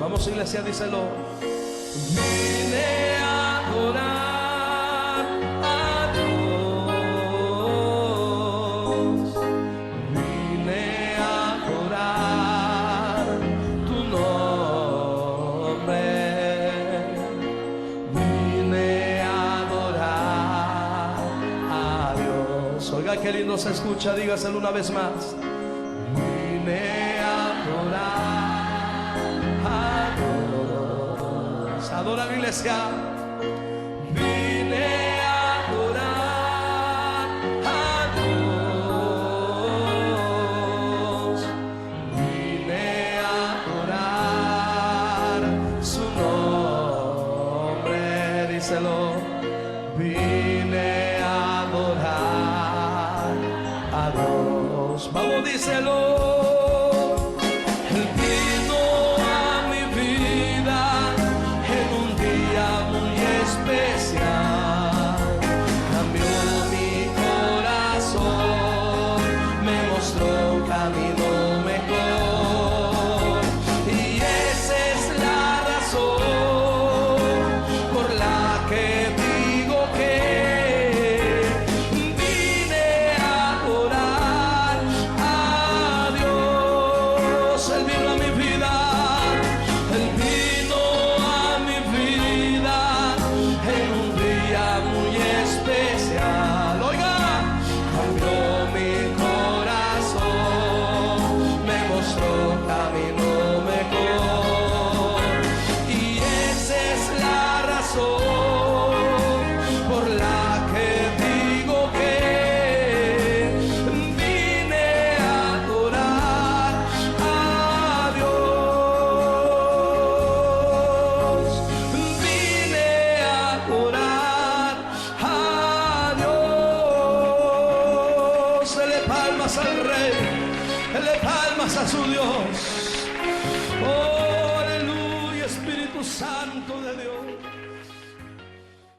Vamos, iglesia, díselo. Vine a adorar a Dios. Vine a adorar tu nombre. Vine a adorar a Dios. Oiga, qué lindo se escucha, dígaselo una vez más. Vine a adorar a Dios. Adora la iglesia. Vine a adorar a Dios. Vine a adorar su nombre. Díselo. Vine a adorar a Dios. Vamos, díselo. Él vino a mi vida en un día muy especial. Cambió mi corazón, me mostró un camino mejor. Y esa es la razón por la que digo que vine a adorar a Dios. Él vino a mi vida, Él vino a mi vida en un día muy especial. Oiga, cambió mi corazón, me mostró un camino mejor. Y esa es la razón por la que digo que vine a adorar a Dios. Vine a adorar a Dios. Dele palmas al Rey, dele palmas a su Dios. Oh, aleluya, Espíritu Santo de Dios.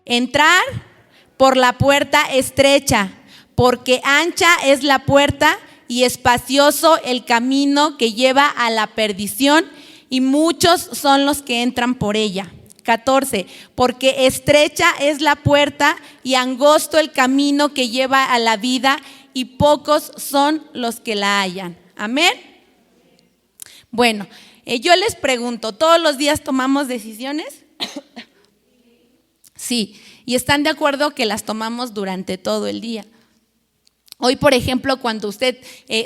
Entrar por la puerta estrecha, porque ancha es la puerta y espacioso el camino que lleva a la perdición, y muchos son los que entran por ella. 14. Porque estrecha es la puerta y angosto el camino que lleva a la vida, y pocos son los que la hallan. Amén. Bueno, yo les pregunto, ¿todos los días tomamos decisiones? Sí, y están de acuerdo que las tomamos durante todo el día. Hoy, por ejemplo, cuando usted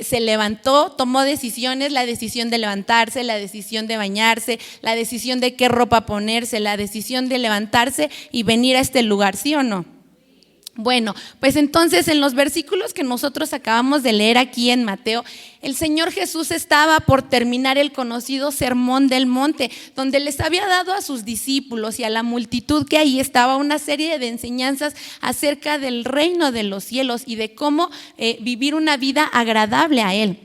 se levantó, tomó decisiones, la decisión de levantarse, la decisión de bañarse, la decisión de qué ropa ponerse, la decisión de levantarse y venir a este lugar, ¿sí o no? Bueno, pues entonces en los versículos que nosotros acabamos de leer aquí en Mateo, el Señor Jesús estaba por terminar el conocido Sermón del Monte, donde les había dado a sus discípulos y a la multitud que ahí estaba una serie de enseñanzas acerca del reino de los cielos y de cómo vivir una vida agradable a Él.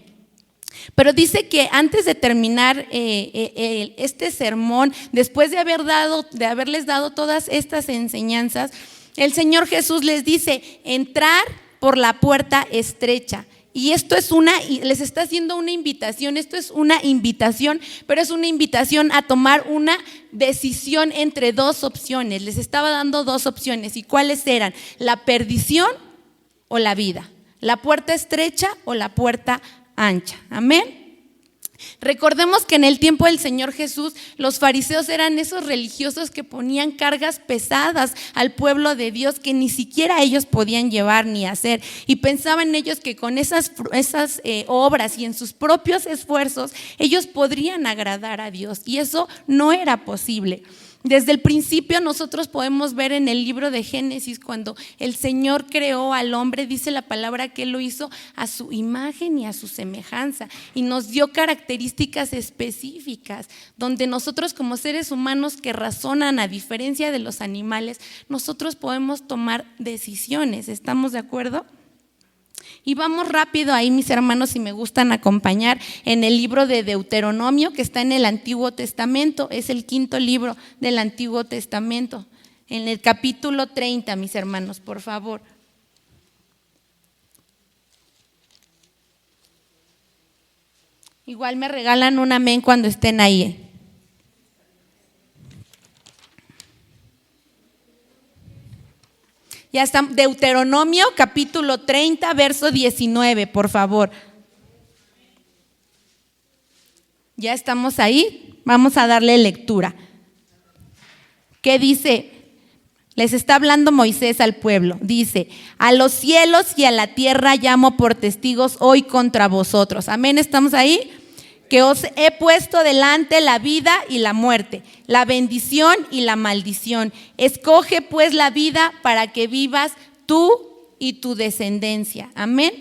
Pero dice que antes de terminar este sermón, después de haberles dado todas estas enseñanzas, el Señor Jesús les dice: entrar por la puerta estrecha. Y esto es les está haciendo una invitación, esto es una invitación, pero es una invitación a tomar una decisión entre dos opciones. Les estaba dando dos opciones. ¿Y cuáles eran? La perdición o la vida, la puerta estrecha o la puerta ancha. Amén. Recordemos que en el tiempo del Señor Jesús, los fariseos eran esos religiosos que ponían cargas pesadas al pueblo de Dios que ni siquiera ellos podían llevar ni hacer, y pensaban ellos que con esas obras y en sus propios esfuerzos ellos podrían agradar a Dios, y eso no era posible. Desde el principio nosotros podemos ver en el libro de Génesis, cuando el Señor creó al hombre, dice la palabra que Él lo hizo a su imagen y a su semejanza, y nos dio características específicas, donde nosotros como seres humanos que razonan a diferencia de los animales, nosotros podemos tomar decisiones. ¿Estamos de acuerdo? Y vamos rápido ahí, mis hermanos, si me gustan acompañar, en el libro de Deuteronomio, que está en el Antiguo Testamento, es el quinto libro del Antiguo Testamento, en el capítulo 30, mis hermanos, por favor. Igual me regalan un amén cuando estén ahí. Ya está, Deuteronomio capítulo 30, verso 19, por favor. Ya estamos ahí, vamos a darle lectura. ¿Qué dice? Les está hablando Moisés al pueblo. Dice: a los cielos y a la tierra llamo por testigos hoy contra vosotros. Amén, ¿estamos ahí? Que os he puesto delante la vida y la muerte, la bendición y la maldición. Escoge pues la vida para que vivas tú y tu descendencia. Amén.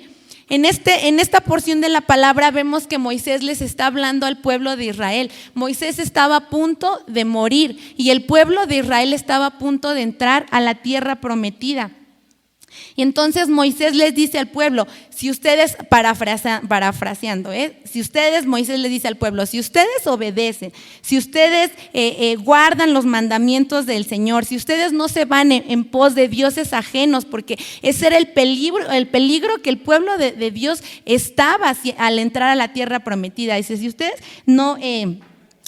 En esta porción de la palabra vemos que Moisés les está hablando al pueblo de Israel. Moisés estaba a punto de morir y el pueblo de Israel estaba a punto de entrar a la tierra prometida. Y entonces Moisés les dice al pueblo, si ustedes, parafraseando, Moisés les dice al pueblo, si ustedes obedecen, si ustedes guardan los mandamientos del Señor, si ustedes no se van en pos de dioses ajenos, porque ese era el peligro que el pueblo de Dios estaba al entrar a la tierra prometida. Dice, si ustedes no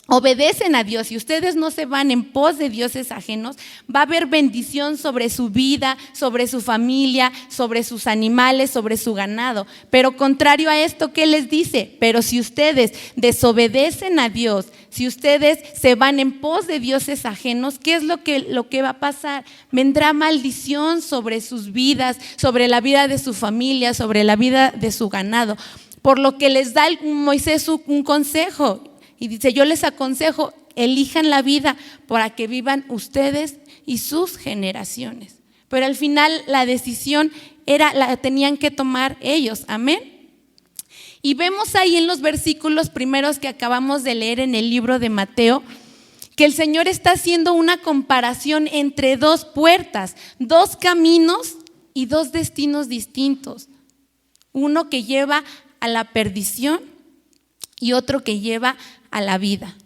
obedecen a Dios y ustedes no se van en pos de dioses ajenos, va a haber bendición sobre su vida, sobre su familia, sobre sus animales, sobre su ganado. Pero contrario a esto, ¿qué les dice? Pero si ustedes desobedecen a Dios, si ustedes se van en pos de dioses ajenos, ¿qué es lo que va a pasar? Vendrá maldición sobre sus vidas, sobre la vida de su familia, sobre la vida de su ganado. Por lo que les da Moisés un consejo. Y dice, yo les aconsejo, elijan la vida para que vivan ustedes y sus generaciones. Pero al final la decisión la tenían que tomar ellos, amén. Y vemos ahí en los versículos primeros que acabamos de leer en el libro de Mateo, que el Señor está haciendo una comparación entre dos puertas, dos caminos y dos destinos distintos. Uno que lleva a la perdición y otro que lleva a la vida.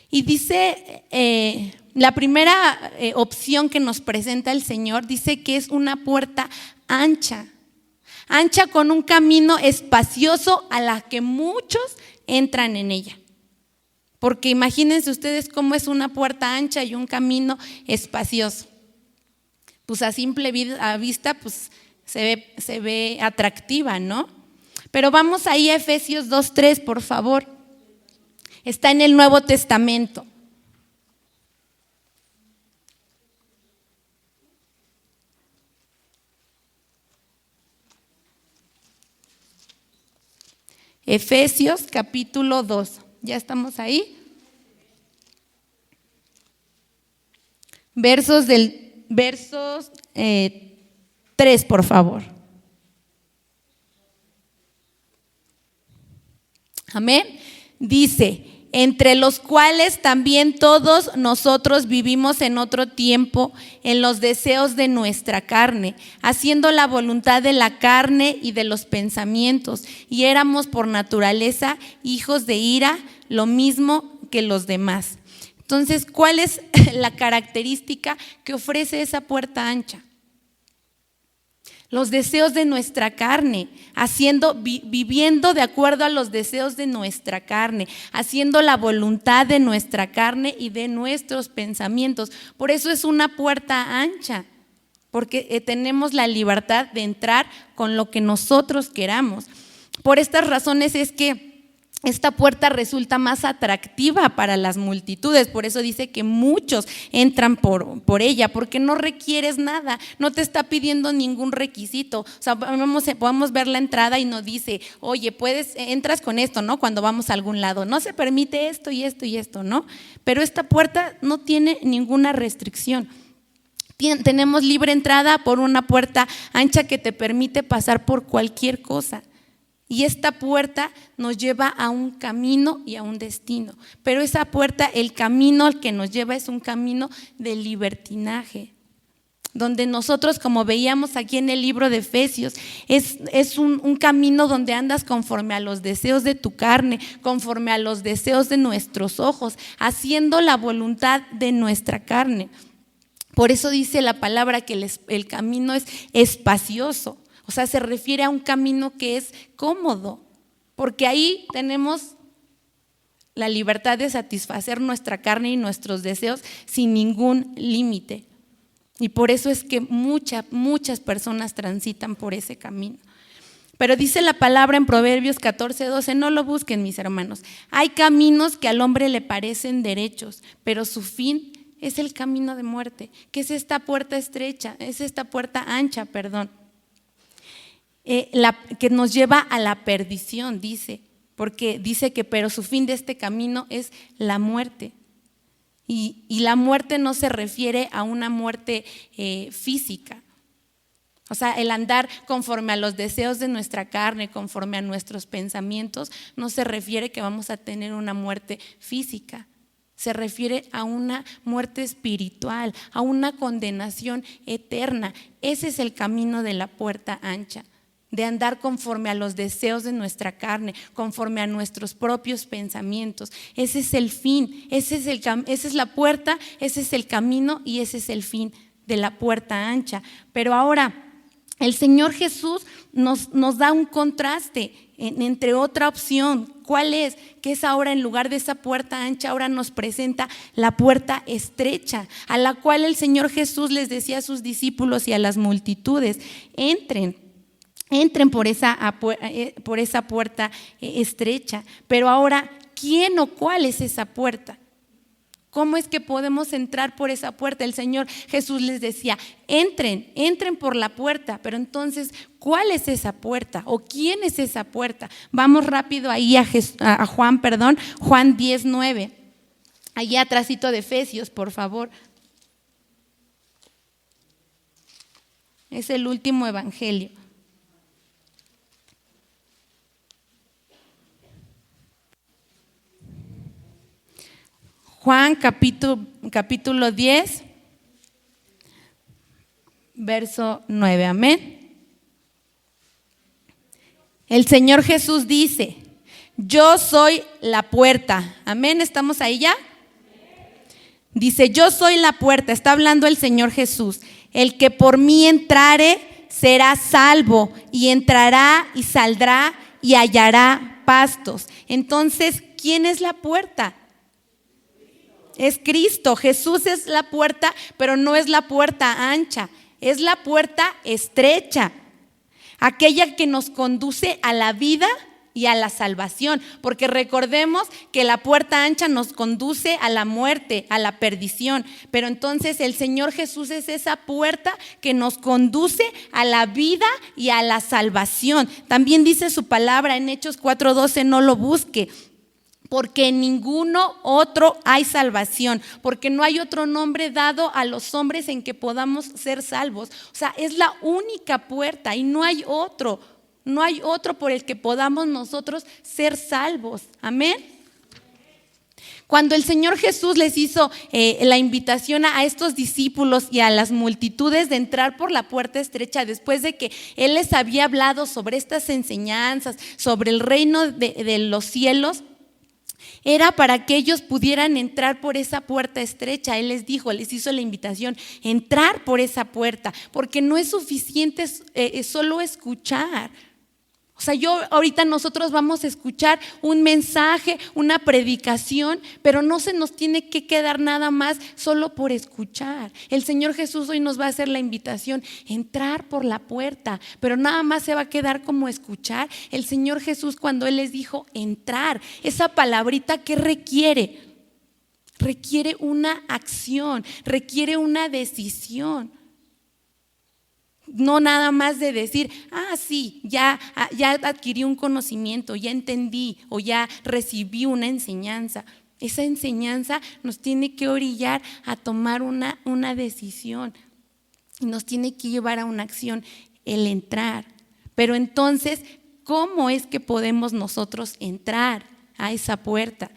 Y dice, la primera opción que nos presenta el Señor, dice que es una puerta ancha con un camino espacioso a la que muchos entran en ella. Porque imagínense ustedes cómo es una puerta ancha y un camino espacioso. Pues a simple vista pues se ve atractiva, ¿no? Pero vamos ahí a Efesios 2:3, por favor. Está en el Nuevo Testamento. Efesios capítulo 2. ¿Ya estamos ahí? Versos 3, por favor. Amén. Dice, entre los cuales también todos nosotros vivimos en otro tiempo en los deseos de nuestra carne, haciendo la voluntad de la carne y de los pensamientos, y éramos por naturaleza hijos de ira, lo mismo que los demás. Entonces, ¿cuál es la característica que ofrece esa puerta ancha? Los deseos de nuestra carne, viviendo de acuerdo a los deseos de nuestra carne, haciendo la voluntad de nuestra carne y de nuestros pensamientos. Por eso es una puerta ancha, porque tenemos la libertad de entrar con lo que nosotros queramos. Por estas razones es que esta puerta resulta más atractiva para las multitudes, por eso dice que muchos entran por ella, porque no requieres nada, no te está pidiendo ningún requisito. O sea, podemos ver la entrada y nos dice, oye, entras con esto, ¿no? Cuando vamos a algún lado, no se permite esto y esto y esto, ¿no? Pero esta puerta no tiene ninguna restricción. Tenemos libre entrada por una puerta ancha que te permite pasar por cualquier cosa. Y esta puerta nos lleva a un camino y a un destino. Pero esa puerta, el camino al que nos lleva es un camino de libertinaje. Donde nosotros, como veíamos aquí en el libro de Efesios, es un camino donde andas conforme a los deseos de tu carne, conforme a los deseos de nuestros ojos, haciendo la voluntad de nuestra carne. Por eso dice la palabra que el camino es espacioso. O sea, se refiere a un camino que es cómodo, porque ahí tenemos la libertad de satisfacer nuestra carne y nuestros deseos sin ningún límite. Y por eso es que muchas personas transitan por ese camino. Pero dice la palabra en Proverbios 14:12, no lo busquen, mis hermanos. Hay caminos que al hombre le parecen derechos, pero su fin es el camino de muerte, que es esta puerta estrecha, es esta puerta ancha, que nos lleva a la perdición, dice, porque dice que pero su fin de este camino es la muerte. Y la muerte no se refiere a una muerte física. O sea, el andar conforme a los deseos de nuestra carne, conforme a nuestros pensamientos, no se refiere que vamos a tener una muerte física. Se refiere a una muerte espiritual, a una condenación eterna. Ese es el camino de la puerta ancha, de andar conforme a los deseos de nuestra carne, conforme a nuestros propios pensamientos. Ese es el fin, esa es la puerta, ese es el camino y ese es el fin de la puerta ancha. Pero ahora el Señor Jesús nos da un contraste entre otra opción. ¿Cuál es? Que es ahora, en lugar de esa puerta ancha, ahora nos presenta la puerta estrecha, a la cual el Señor Jesús les decía a sus discípulos y a las multitudes: entren por esa puerta estrecha. Pero ahora, ¿quién o cuál es esa puerta? ¿Cómo es que podemos entrar por esa puerta? El Señor Jesús les decía: entren por la puerta. Pero entonces, ¿cuál es esa puerta? ¿O quién es esa puerta? Vamos rápido ahí a Juan 10:9. Allí atrásito de Efesios, por favor. Es el último evangelio. Juan capítulo 10, verso 9, amén. El Señor Jesús dice: yo soy la puerta, amén. ¿Estamos ahí ya? Dice: yo soy la puerta, está hablando el Señor Jesús. El que por mí entrare será salvo, y entrará y saldrá y hallará pastos. Entonces, ¿quién es la puerta? Es Cristo. Jesús es la puerta, pero no es la puerta ancha, es la puerta estrecha, aquella que nos conduce a la vida y a la salvación, porque recordemos que la puerta ancha nos conduce a la muerte, a la perdición, pero entonces el Señor Jesús es esa puerta que nos conduce a la vida y a la salvación. También dice su palabra en Hechos 4:12, no lo busque, porque en ninguno otro hay salvación, porque no hay otro nombre dado a los hombres en que podamos ser salvos. O sea, es la única puerta y no hay otro por el que podamos nosotros ser salvos. Amén. Cuando el Señor Jesús les hizo la invitación a estos discípulos y a las multitudes de entrar por la puerta estrecha, después de que Él les había hablado sobre estas enseñanzas, sobre el reino de los cielos, era para que ellos pudieran entrar por esa puerta estrecha. Él les hizo la invitación: entrar por esa puerta, porque no es suficiente solo escuchar. O sea, nosotros vamos a escuchar un mensaje, una predicación, pero no se nos tiene que quedar nada más solo por escuchar. El Señor Jesús hoy nos va a hacer la invitación: entrar por la puerta, pero nada más se va a quedar como escuchar. El Señor Jesús, cuando Él les dijo entrar, esa palabrita, ¿qué requiere? Requiere una acción, requiere una decisión. No nada más de decir: sí, ya adquirí un conocimiento, ya entendí o ya recibí una enseñanza. Esa enseñanza nos tiene que orillar a tomar una decisión, nos tiene que llevar a una acción, el entrar. Pero entonces, ¿cómo es que podemos nosotros entrar a esa puerta?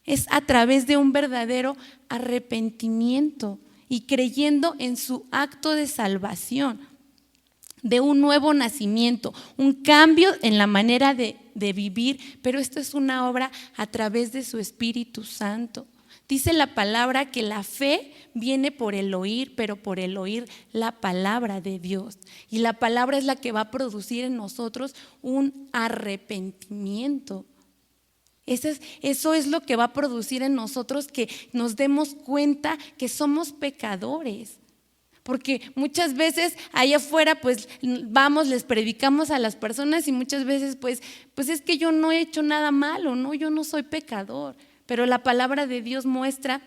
Es a través de un verdadero arrepentimiento y creyendo en su acto de salvación, de un nuevo nacimiento, un cambio en la manera de vivir, pero esto es una obra a través de su Espíritu Santo. Dice la palabra que la fe viene por el oír, pero por el oír la palabra de Dios. Y la palabra es la que va a producir en nosotros un arrepentimiento. Eso es lo que va a producir en nosotros que nos demos cuenta que somos pecadores. Porque muchas veces allá afuera pues vamos, les predicamos a las personas y muchas veces pues es que yo no he hecho nada malo, ¿no? Yo no soy pecador. Pero la palabra de Dios muestra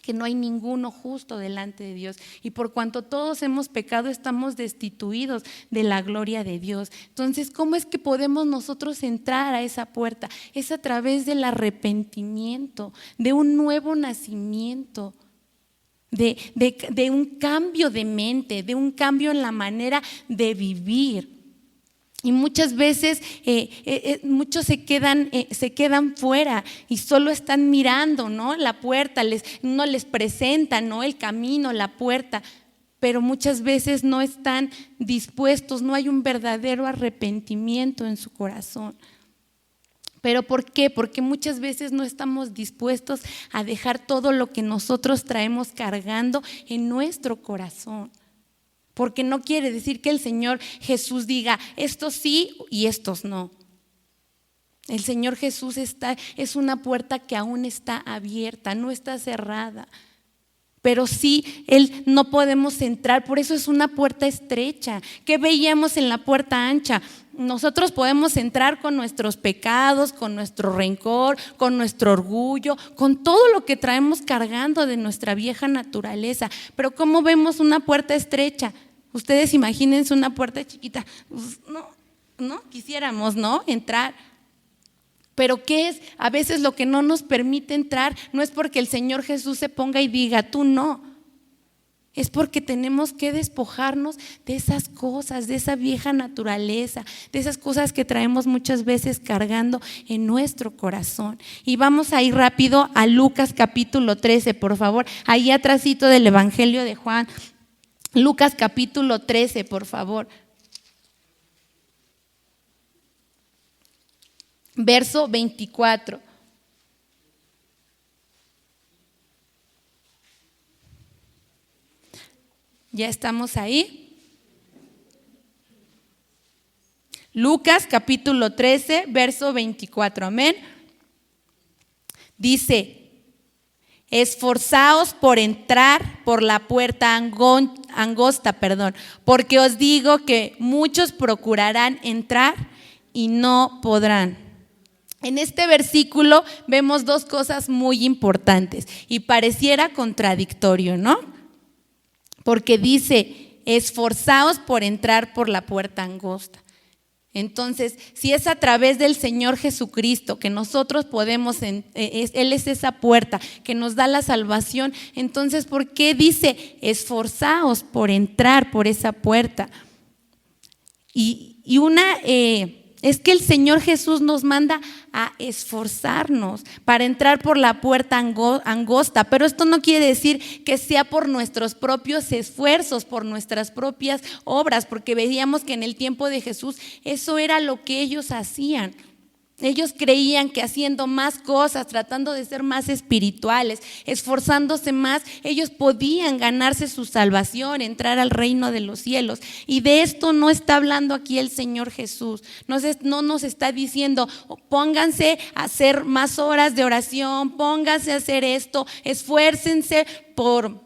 que no hay ninguno justo delante de Dios, y por cuanto todos hemos pecado estamos destituidos de la gloria de Dios. Entonces, ¿cómo es que podemos nosotros entrar a esa puerta? Es a través del arrepentimiento, de un nuevo nacimiento, de un cambio de mente, de un cambio en la manera de vivir. Y muchas veces muchos se quedan fuera y solo están mirando, ¿no? La puerta, no les presenta, ¿no? El camino, la puerta, pero muchas veces no están dispuestos, no hay un verdadero arrepentimiento en su corazón. ¿Pero por qué? Porque muchas veces no estamos dispuestos a dejar todo lo que nosotros traemos cargando en nuestro corazón. Porque no quiere decir que el Señor Jesús diga estos sí y estos no. El Señor Jesús es una puerta que aún está abierta, no está cerrada. Pero sí, no podemos entrar, por eso es una puerta estrecha. ¿Qué veíamos en la puerta ancha? Nosotros podemos entrar con nuestros pecados, con nuestro rencor, con nuestro orgullo, con todo lo que traemos cargando de nuestra vieja naturaleza. Pero ¿cómo vemos una puerta estrecha? Ustedes imagínense una puerta chiquita. No quisiéramos, ¿no? Entrar. Pero ¿qué es? A veces lo que no nos permite entrar no es porque el Señor Jesús se ponga y diga, tú no. Es porque tenemos que despojarnos de esas cosas, de esa vieja naturaleza, de esas cosas que traemos muchas veces cargando en nuestro corazón. Y vamos a ir rápido a Lucas capítulo 13, por favor. Ahí atrásito del Evangelio de Juan. Lucas capítulo 13, por favor. Verso 24. ¿Ya estamos ahí? Lucas capítulo 13, verso 24. Amén. Dice: esforzaos por entrar por la puerta angosta, porque os digo que muchos procurarán entrar y no podrán. En este versículo vemos dos cosas muy importantes y pareciera contradictorio, ¿no? Porque dice, esforzaos por entrar por la puerta angosta. Entonces, si es a través del Señor Jesucristo que nosotros podemos, Él es esa puerta que nos da la salvación, entonces, ¿por qué dice esforzaos por entrar por esa puerta? Es que el Señor Jesús nos manda a esforzarnos para entrar por la puerta angosta, pero esto no quiere decir que sea por nuestros propios esfuerzos, por nuestras propias obras, porque veíamos que en el tiempo de Jesús eso era lo que ellos hacían. Ellos creían que haciendo más cosas, tratando de ser más espirituales, esforzándose más, ellos podían ganarse su salvación, entrar al reino de los cielos. Y de esto no está hablando aquí el Señor Jesús. No nos está diciendo, pónganse a hacer más horas de oración, pónganse a hacer esto, esfuércense por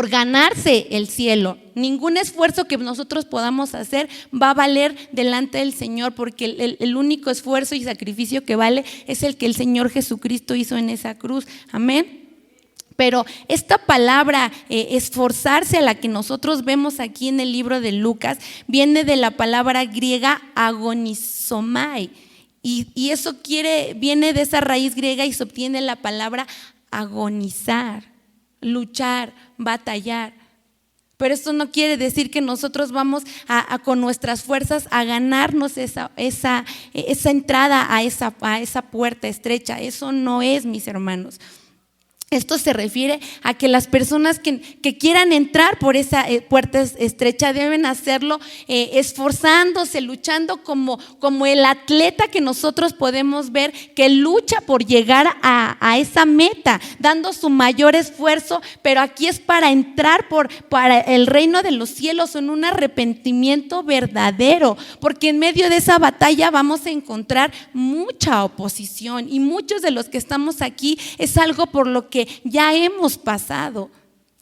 ganarse el cielo. Ningún esfuerzo que nosotros podamos hacer va a valer delante del Señor, porque el único esfuerzo y sacrificio que vale es el que el Señor Jesucristo hizo en esa cruz. Amén. Pero esta palabra esforzarse, a la que nosotros vemos aquí en el libro de Lucas, viene de la palabra griega agonizomai, y eso viene de esa raíz griega y se obtiene la palabra agonizar, luchar, batallar. Pero esto no quiere decir que nosotros vamos con nuestras fuerzas a ganarnos esa entrada a esa puerta estrecha. Eso no es, mis hermanos. Esto se refiere a que las personas que quieran entrar por esa puerta estrecha deben hacerlo esforzándose, luchando como el atleta que nosotros podemos ver que lucha por llegar a esa meta, dando su mayor esfuerzo, pero aquí es para entrar para el reino de los cielos en un arrepentimiento verdadero, porque en medio de esa batalla vamos a encontrar mucha oposición, y muchos de los que estamos aquí es algo por lo que ya hemos pasado.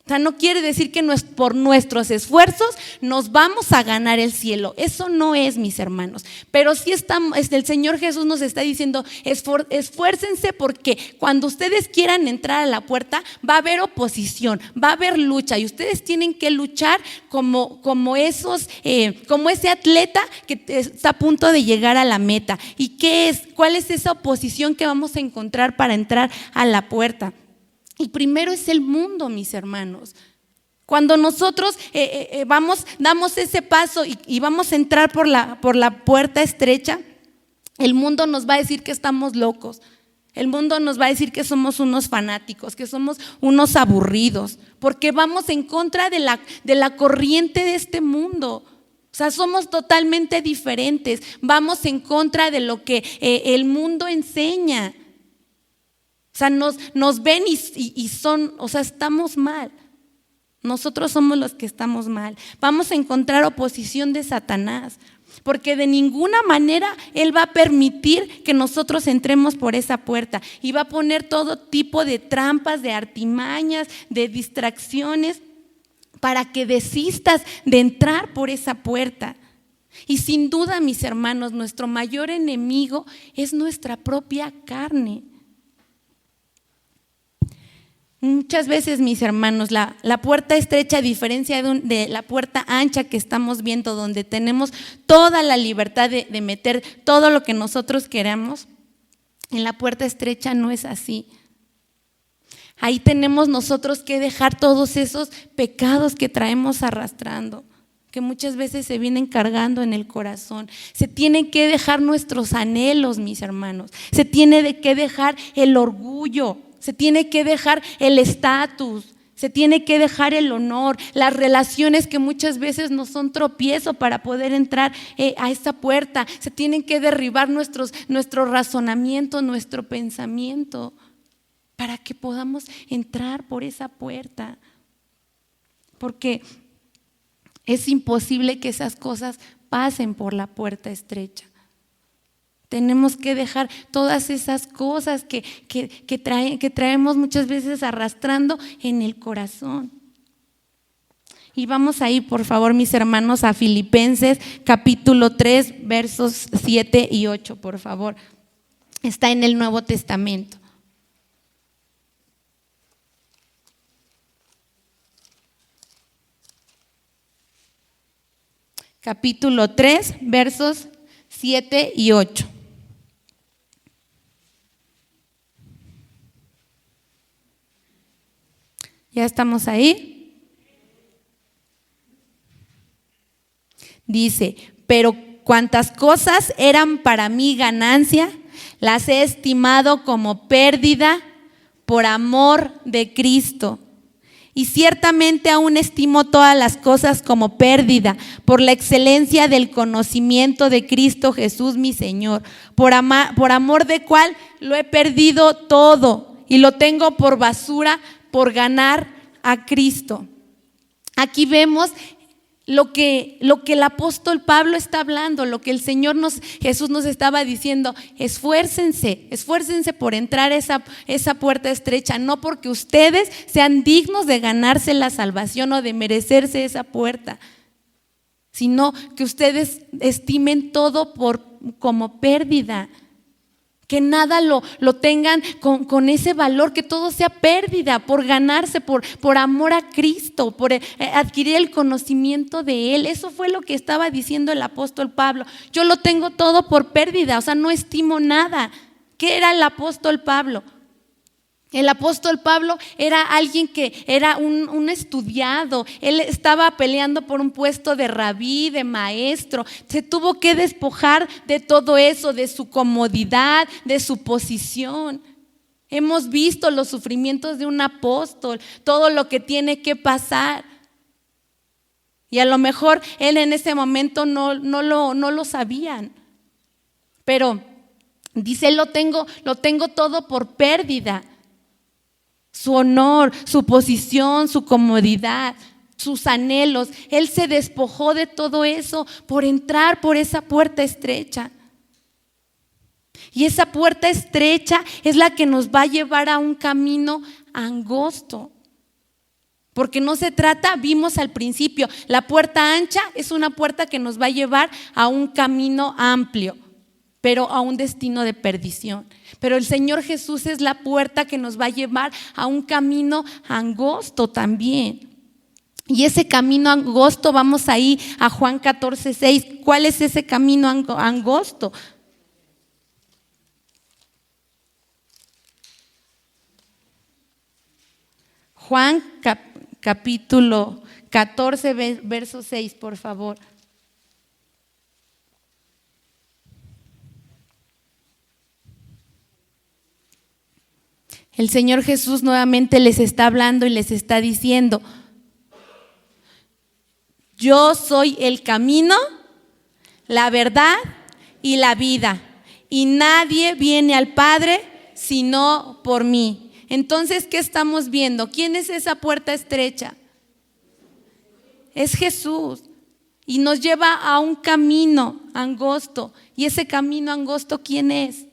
O sea, no quiere decir que por nuestros esfuerzos nos vamos a ganar el cielo. Eso no es, mis hermanos. Pero sí el Señor Jesús nos está diciendo, esfuércense, porque cuando ustedes quieran entrar a la puerta va a haber oposición, va a haber lucha, y ustedes tienen que luchar como ese atleta que está a punto de llegar a la meta. ¿Y cuál es esa oposición que vamos a encontrar para entrar a la puerta? Y primero es el mundo, mis hermanos. Cuando nosotros damos ese paso y vamos a entrar por la puerta estrecha, el mundo nos va a decir que estamos locos. El mundo nos va a decir que somos unos fanáticos, que somos unos aburridos, porque vamos en contra de la corriente de este mundo. O sea, somos totalmente diferentes. Vamos en contra de lo que el mundo enseña. O sea, nos ven y estamos mal. Nosotros somos los que estamos mal. Vamos a encontrar oposición de Satanás, porque de ninguna manera él va a permitir que nosotros entremos por esa puerta, y va a poner todo tipo de trampas, de artimañas, de distracciones para que desistas de entrar por esa puerta. Y sin duda, mis hermanos, nuestro mayor enemigo es nuestra propia carne. Muchas veces, mis hermanos, la puerta estrecha, a diferencia de la puerta ancha que estamos viendo, donde tenemos toda la libertad de meter todo lo que nosotros queramos, en la puerta estrecha no es así. Ahí tenemos nosotros que dejar todos esos pecados que traemos arrastrando, que muchas veces se vienen cargando en el corazón. Se tienen que dejar nuestros anhelos, mis hermanos. Se tiene que dejar el orgullo. Se tiene que dejar el estatus, se tiene que dejar el honor, las relaciones que muchas veces nos son tropiezo para poder entrar a esa puerta. Se tienen que derribar nuestro razonamiento, nuestro pensamiento, para que podamos entrar por esa puerta. Porque es imposible que esas cosas pasen por la puerta estrecha. Tenemos que dejar todas esas cosas que traemos muchas veces arrastrando en el corazón. Y vamos a ir, por favor, mis hermanos, a Filipenses capítulo 3, versos 7 y 8, por favor. Está en el Nuevo Testamento. Capítulo 3, versos 7 y 8. ¿Ya estamos ahí? Dice, pero cuantas cosas eran para mí ganancia, las he estimado como pérdida por amor de Cristo. Y ciertamente aún estimo todas las cosas como pérdida por la excelencia del conocimiento de Cristo Jesús mi Señor, por amor de cual lo he perdido todo y lo tengo por basura por ganar a Cristo. Aquí vemos lo que el apóstol Pablo está hablando, lo que el Señor Jesús nos estaba diciendo. Esfuércense por entrar esa puerta estrecha, no porque ustedes sean dignos de ganarse la salvación o de merecerse esa puerta, sino que ustedes estimen todo como pérdida. Que nada lo tengan con ese valor, que todo sea pérdida por ganarse, por amor a Cristo, por adquirir el conocimiento de Él. Eso fue lo que estaba diciendo el apóstol Pablo. Yo lo tengo todo por pérdida, o sea, no estimo nada. ¿Qué era el apóstol Pablo? El apóstol Pablo era alguien que era un estudiado. Él estaba peleando por un puesto de rabí, de maestro. Se tuvo que despojar de todo eso, de su comodidad, de su posición. Hemos visto los sufrimientos de un apóstol, todo lo que tiene que pasar. Y a lo mejor él en ese momento no lo sabían. Pero dice, lo tengo todo por pérdida. Su honor, su posición, su comodidad, sus anhelos. Él se despojó de todo eso por entrar por esa puerta estrecha. Y esa puerta estrecha es la que nos va a llevar a un camino angosto. Porque no se trata, vimos al principio, la puerta ancha es una puerta que nos va a llevar a un camino amplio, pero a un destino de perdición. Pero el Señor Jesús es la puerta que nos va a llevar a un camino angosto también. Y ese camino angosto, vamos ahí a Juan 14:6. ¿Cuál es ese camino angosto? Juan capítulo 14, verso 6, por favor. El Señor Jesús nuevamente les está hablando y les está diciendo: yo soy el camino, la verdad y la vida, y nadie viene al Padre sino por mí. Entonces, ¿qué estamos viendo? ¿Quién es esa puerta estrecha? Es Jesús, y nos lleva a un camino angosto. ¿Y ese camino angosto quién es?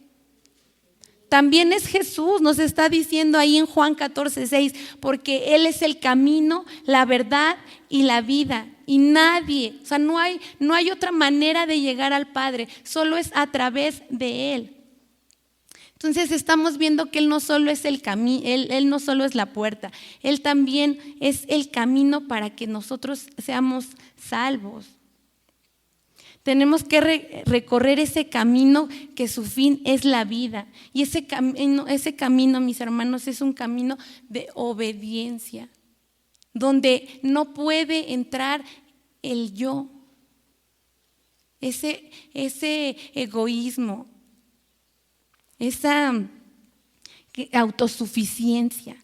También es Jesús, nos está diciendo ahí en Juan 14:6, porque Él es el camino, la verdad y la vida. Y nadie, o sea, no hay otra manera de llegar al Padre, solo es a través de Él. Entonces estamos viendo que Él no solo es el camino, Él no solo es la puerta, Él también es el camino para que nosotros seamos salvos. Tenemos que recorrer ese camino que su fin es la vida. Y ese camino, mis hermanos, es un camino de obediencia, donde no puede entrar el yo, ese egoísmo, esa autosuficiencia.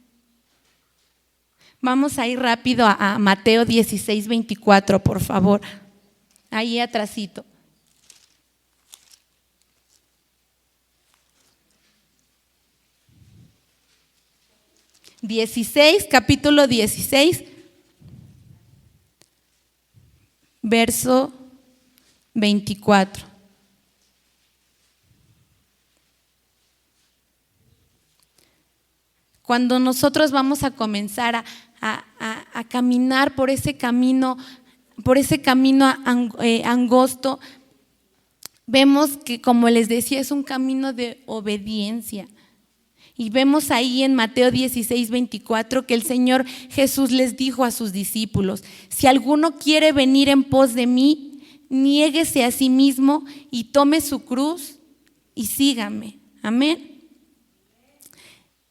Vamos a ir rápido a Mateo 16:24, por favor. Ahí atrasito. Capítulo 16, verso 24. Cuando nosotros vamos a comenzar a caminar por ese camino angosto, vemos que, como les decía, es un camino de obediencia. Y vemos ahí en Mateo 16:24 que el Señor Jesús les dijo a sus discípulos: si alguno quiere venir en pos de mí, niéguese a sí mismo y tome su cruz y sígame. Amén.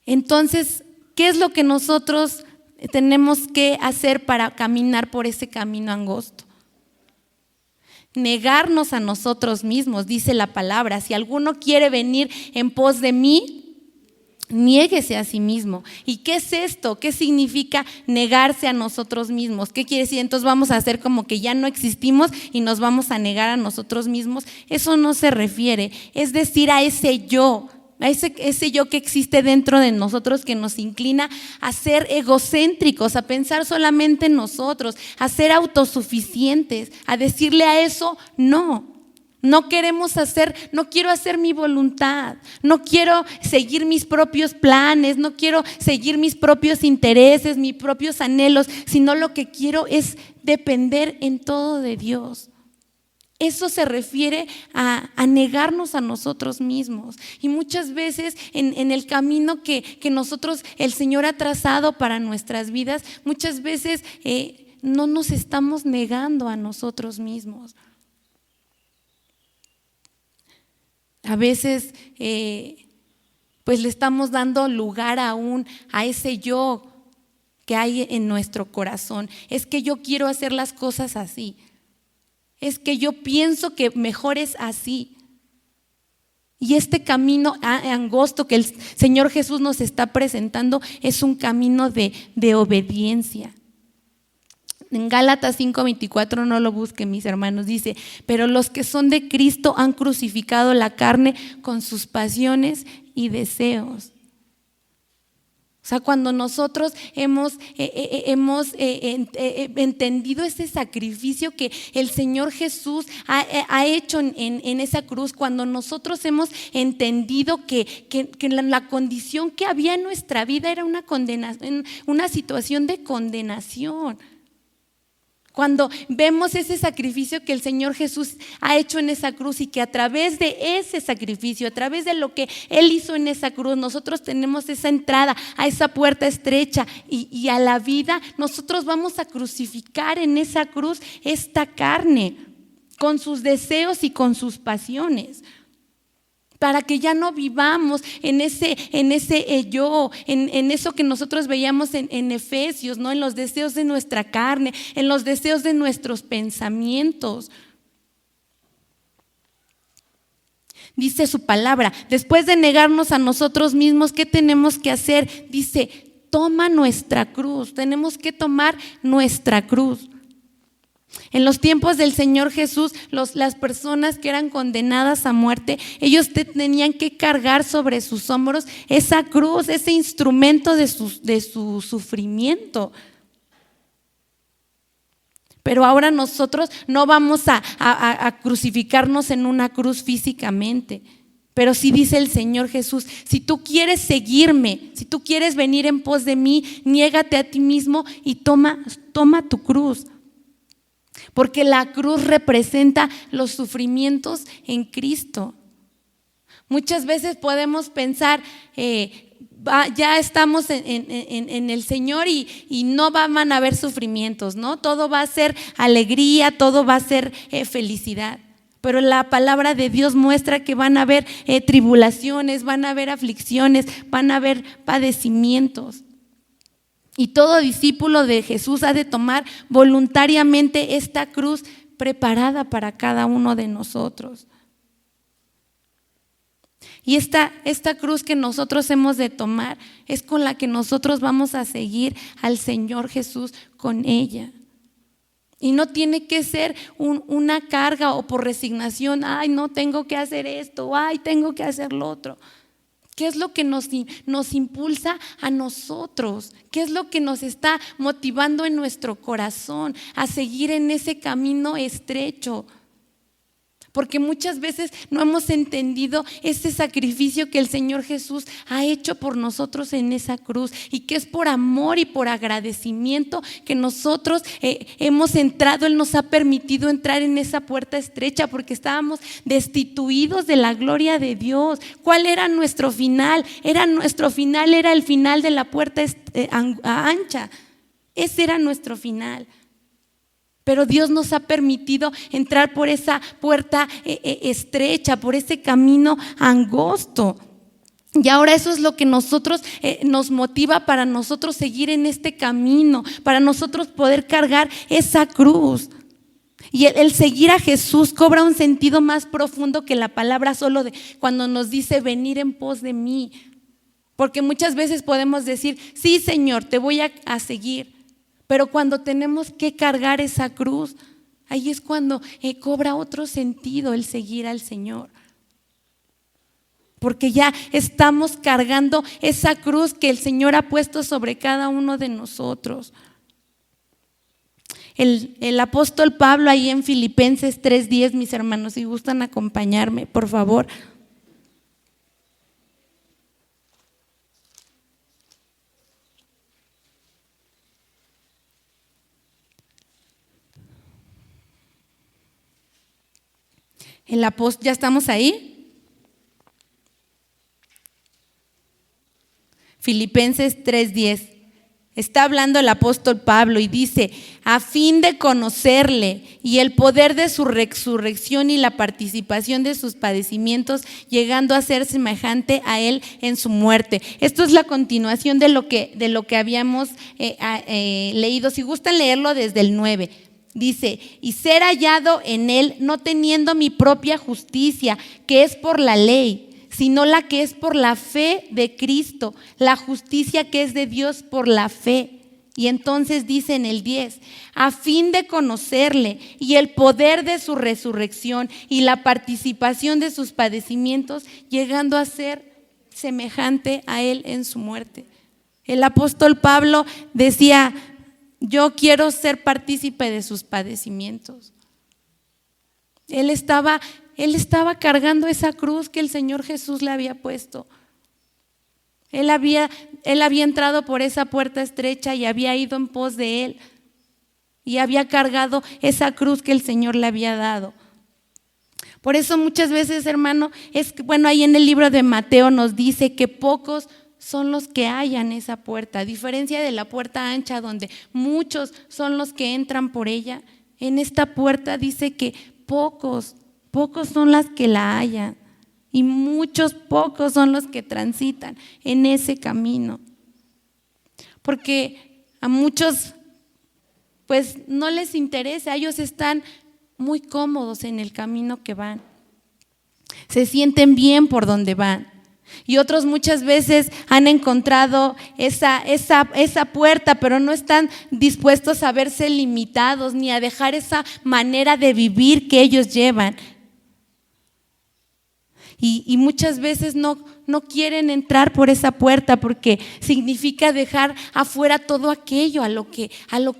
Entonces, ¿qué es lo que nosotros tenemos que hacer para caminar por ese camino angosto? Negarnos a nosotros mismos, dice la palabra. Si alguno quiere venir en pos de mí, niéguese a sí mismo. ¿Y qué es esto? ¿Qué significa negarse a nosotros mismos? ¿Qué quiere decir? Entonces vamos a hacer como que ya no existimos y nos vamos a negar a nosotros mismos. Eso no se refiere. Es decir, a ese yo, a ese yo que existe dentro de nosotros, que nos inclina a ser egocéntricos, a pensar solamente en nosotros, a ser autosuficientes, a decirle a eso no. No quiero hacer mi voluntad, no quiero seguir mis propios planes, no quiero seguir mis propios intereses, mis propios anhelos, sino lo que quiero es depender en todo de Dios. Eso se refiere a negarnos a nosotros mismos. Y muchas veces en el camino que nosotros, el Señor ha trazado para nuestras vidas, muchas veces no nos estamos negando a nosotros mismos. A veces pues le estamos dando lugar aún a ese yo que hay en nuestro corazón. Es que yo quiero hacer las cosas así. Es que yo pienso que mejor es así. Y este camino angosto que el Señor Jesús nos está presentando es un camino de obediencia. En Gálatas 5:24, no lo busquen, mis hermanos, dice: pero los que son de Cristo han crucificado la carne con sus pasiones y deseos. O sea, cuando nosotros hemos entendido ese sacrificio que el Señor Jesús ha hecho en esa cruz, cuando nosotros hemos entendido que la condición que había en nuestra vida era una situación de condenación. Cuando vemos ese sacrificio que el Señor Jesús ha hecho en esa cruz y que a través de ese sacrificio, a través de lo que Él hizo en esa cruz, nosotros tenemos esa entrada a esa puerta estrecha y a la vida, nosotros vamos a crucificar en esa cruz esta carne con sus deseos y con sus pasiones. Para que ya no vivamos en ese yo, en eso que nosotros veíamos en Efesios, ¿no? En los deseos de nuestra carne, en los deseos de nuestros pensamientos. Dice su palabra, después de negarnos a nosotros mismos, ¿qué tenemos que hacer? Dice, toma nuestra cruz, tenemos que tomar nuestra cruz. En los tiempos del Señor Jesús, las personas que eran condenadas a muerte, ellos tenían que cargar sobre sus hombros esa cruz, ese instrumento de su sufrimiento. Pero ahora nosotros no vamos a crucificarnos en una cruz físicamente. Pero sí dice el Señor Jesús, si tú quieres seguirme, si tú quieres venir en pos de mí, niégate a ti mismo y toma tu cruz. Porque la cruz representa los sufrimientos en Cristo. Muchas veces podemos pensar, ya estamos en el Señor y no van a haber sufrimientos, ¿no? Todo va a ser alegría, todo va a ser felicidad. Pero la palabra de Dios muestra que van a haber tribulaciones, van a haber aflicciones, van a haber padecimientos. Y todo discípulo de Jesús ha de tomar voluntariamente esta cruz preparada para cada uno de nosotros. Y esta cruz que nosotros hemos de tomar es con la que nosotros vamos a seguir al Señor Jesús con ella. Y no tiene que ser una carga o por resignación, ay, no tengo que hacer esto, ay, tengo que hacer lo otro. ¿Qué es lo que nos impulsa a nosotros? ¿Qué es lo que nos está motivando en nuestro corazón a seguir en ese camino estrecho? Porque muchas veces no hemos entendido ese sacrificio que el Señor Jesús ha hecho por nosotros en esa cruz y que es por amor y por agradecimiento que nosotros hemos entrado. Él nos ha permitido entrar en esa puerta estrecha porque estábamos destituidos de la gloria de Dios. ¿Cuál era nuestro final? Era el final de la puerta ancha. Ese era nuestro final. Pero Dios nos ha permitido entrar por esa puerta estrecha, por ese camino angosto. Y ahora eso es lo que nosotros nos motiva para nosotros seguir en este camino, para nosotros poder cargar esa cruz. Y el seguir a Jesús cobra un sentido más profundo que la palabra solo de cuando nos dice venir en pos de mí. Porque muchas veces podemos decir, sí, Señor, te voy a seguir. Pero cuando tenemos que cargar esa cruz, ahí es cuando cobra otro sentido el seguir al Señor. Porque ya estamos cargando esa cruz que el Señor ha puesto sobre cada uno de nosotros. El apóstol Pablo ahí en Filipenses 3:10, mis hermanos, si gustan acompañarme, por favor. ¿Ya estamos ahí? Filipenses 3:10. Está hablando el apóstol Pablo y dice, a fin de conocerle y el poder de su resurrección y la participación de sus padecimientos, llegando a ser semejante a él en su muerte. Esto es la continuación de lo que habíamos leído. Si gustan leerlo desde el 9. Dice, y ser hallado en él, no teniendo mi propia justicia, que es por la ley, sino la que es por la fe de Cristo, la justicia que es de Dios por la fe. Y entonces dice en el 10, a fin de conocerle y el poder de su resurrección y la participación de sus padecimientos, llegando a ser semejante a él en su muerte. El apóstol Pablo decía: yo quiero ser partícipe de sus padecimientos. Él estaba cargando esa cruz que el Señor Jesús le había puesto. Él había entrado por esa puerta estrecha y había ido en pos de Él. Y había cargado esa cruz que el Señor le había dado. Por eso muchas veces, hermano, ahí en el libro de Mateo nos dice que pocos son los que hallan esa puerta. A diferencia de la puerta ancha, donde muchos son los que entran por ella, en esta puerta dice que pocos son las que la hallan. Y pocos son los que transitan en ese camino. Porque a muchos pues no les interesa, ellos están muy cómodos en el camino que van. Se sienten bien por donde van. Y otros muchas veces han encontrado esa puerta, pero no están dispuestos a verse limitados ni a dejar esa manera de vivir que ellos llevan. Y muchas veces no quieren entrar por esa puerta porque significa dejar afuera todo aquello a lo que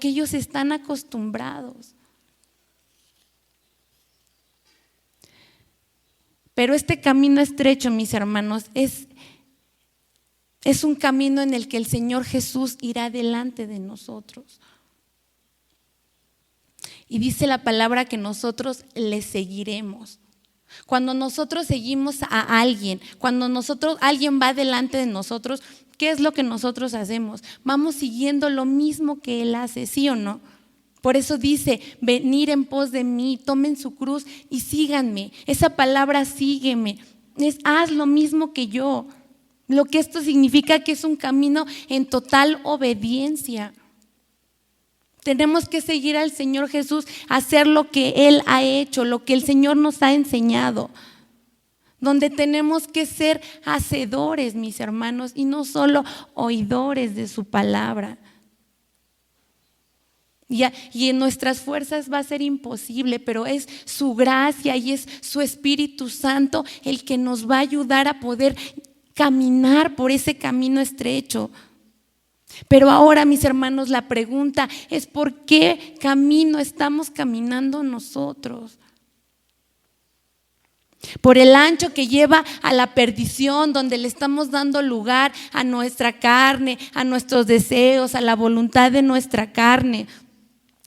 ellos están acostumbrados. Pero este camino estrecho, mis hermanos, es un camino en el que el Señor Jesús irá delante de nosotros. Y dice la palabra que nosotros le seguiremos. Cuando nosotros seguimos a alguien, alguien va delante de nosotros, ¿qué es lo que nosotros hacemos? Vamos siguiendo lo mismo que Él hace, ¿sí o no? Por eso dice: venir en pos de mí, tomen su cruz y síganme. Esa palabra sígueme es haz lo mismo que yo. Lo que esto significa que es un camino en total obediencia. Tenemos que seguir al Señor Jesús, hacer lo que Él ha hecho, lo que el Señor nos ha enseñado. Donde tenemos que ser hacedores, mis hermanos, y no solo oidores de su palabra. Y en nuestras fuerzas va a ser imposible, pero es su gracia y es su Espíritu Santo el que nos va a ayudar a poder caminar por ese camino estrecho. Pero ahora, mis hermanos, la pregunta es: ¿por qué camino estamos caminando nosotros? Por el ancho que lleva a la perdición, donde le estamos dando lugar a nuestra carne, a nuestros deseos, a la voluntad de nuestra carne.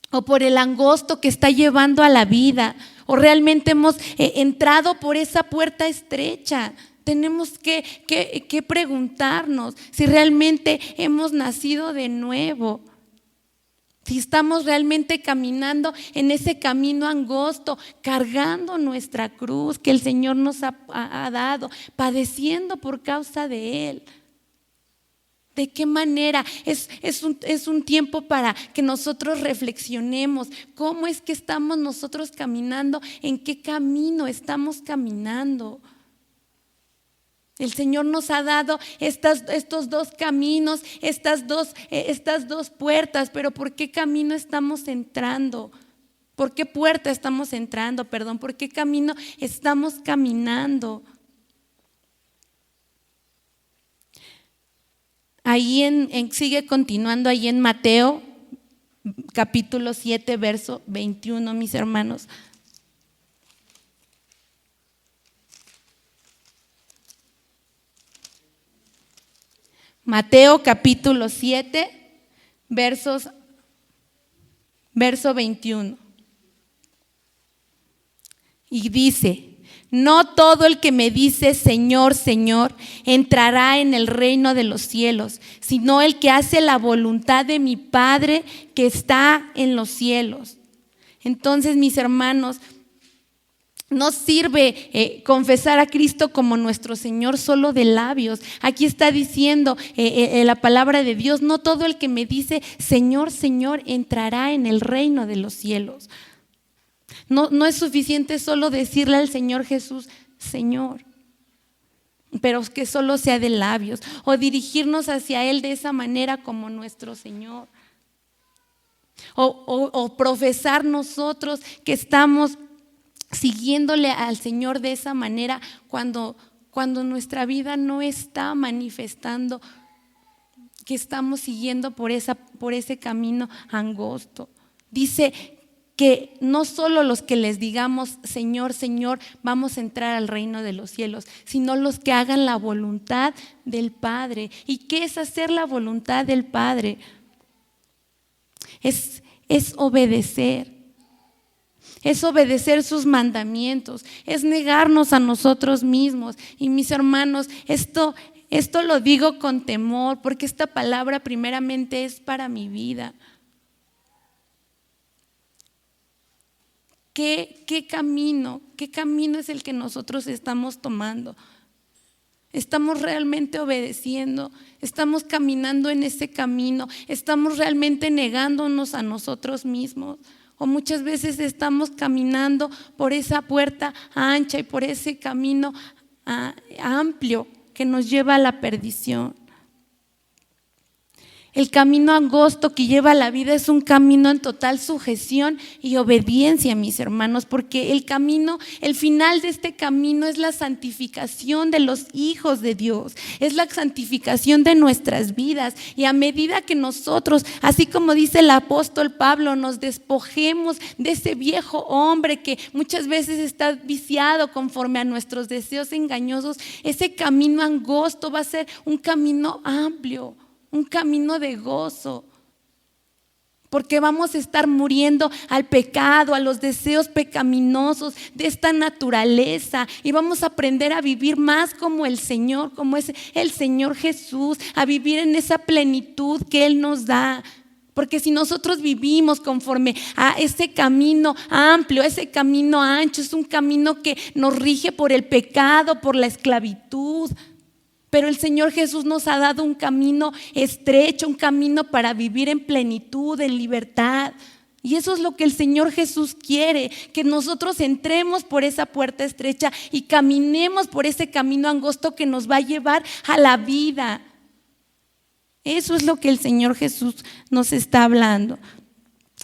O por el angosto que está llevando a la vida. O realmente hemos entrado por esa puerta estrecha. Tenemos que preguntarnos si realmente hemos nacido de nuevo. Si estamos realmente caminando en ese camino angosto, cargando nuestra cruz que el Señor nos ha dado, padeciendo por causa de Él. ¿De qué manera? Es un tiempo para que nosotros reflexionemos. ¿Cómo es que estamos nosotros caminando? ¿En qué camino estamos caminando? El Señor nos ha dado estos dos caminos, estas dos puertas, pero ¿por qué camino estamos entrando? ¿Por qué puerta estamos entrando? Perdón, ¿por qué camino estamos caminando? Ahí sigue continuando ahí en Mateo, capítulo 7, verso 21, mis hermanos. Mateo capítulo 7, verso 21. Y dice: no todo el que me dice Señor, Señor, entrará en el reino de los cielos, sino el que hace la voluntad de mi Padre que está en los cielos. Entonces, mis hermanos, no sirve confesar a Cristo como nuestro Señor solo de labios. Aquí está diciendo la palabra de Dios: no todo el que me dice Señor, Señor entrará en el reino de los cielos. No es suficiente solo decirle al Señor Jesús Señor, pero que solo sea de labios, o dirigirnos hacia Él de esa manera como nuestro Señor, o profesar nosotros que estamos siguiéndole al Señor de esa manera cuando nuestra vida no está manifestando que estamos siguiendo por ese camino angosto. Dice que no solo los que les digamos Señor, Señor, vamos a entrar al reino de los cielos, sino los que hagan la voluntad del Padre. ¿Y qué es hacer la voluntad del Padre? Es obedecer. Es obedecer sus mandamientos, es negarnos a nosotros mismos. Y mis hermanos, esto lo digo con temor, porque esta palabra primeramente es para mi vida. ¿Qué camino es el que nosotros estamos tomando? ¿Estamos realmente obedeciendo? ¿Estamos caminando en ese camino? ¿Estamos realmente negándonos a nosotros mismos? O muchas veces estamos caminando por esa puerta ancha y por ese camino amplio que nos lleva a la perdición. El camino angosto que lleva a la vida es un camino en total sujeción y obediencia, mis hermanos, porque el final de este camino es la santificación de los hijos de Dios, es la santificación de nuestras vidas. Y a medida que nosotros, así como dice el apóstol Pablo, nos despojemos de ese viejo hombre que muchas veces está viciado conforme a nuestros deseos engañosos, ese camino angosto va a ser un camino amplio, un camino de gozo, porque vamos a estar muriendo al pecado, a los deseos pecaminosos de esta naturaleza, y vamos a aprender a vivir más como el Señor, como es el Señor Jesús, a vivir en esa plenitud que Él nos da. Porque si nosotros vivimos conforme a ese camino amplio, ese camino ancho, es un camino que nos rige por el pecado, por la esclavitud. Pero el Señor Jesús nos ha dado un camino estrecho, un camino para vivir en plenitud, en libertad. Y eso es lo que el Señor Jesús quiere, que nosotros entremos por esa puerta estrecha y caminemos por ese camino angosto que nos va a llevar a la vida. Eso es lo que el Señor Jesús nos está hablando.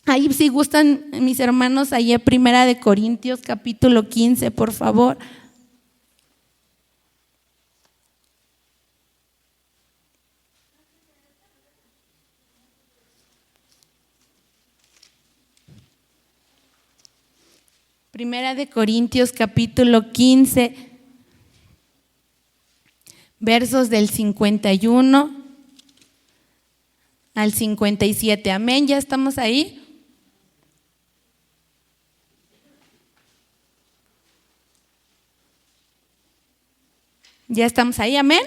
Ahí, si gustan, mis hermanos, ahí en 1 Corintios capítulo 15, por favor. Primera de Corintios capítulo 15, versos del 51 al 57. Amén, ¿ya estamos ahí? ¿Ya estamos ahí? Amén.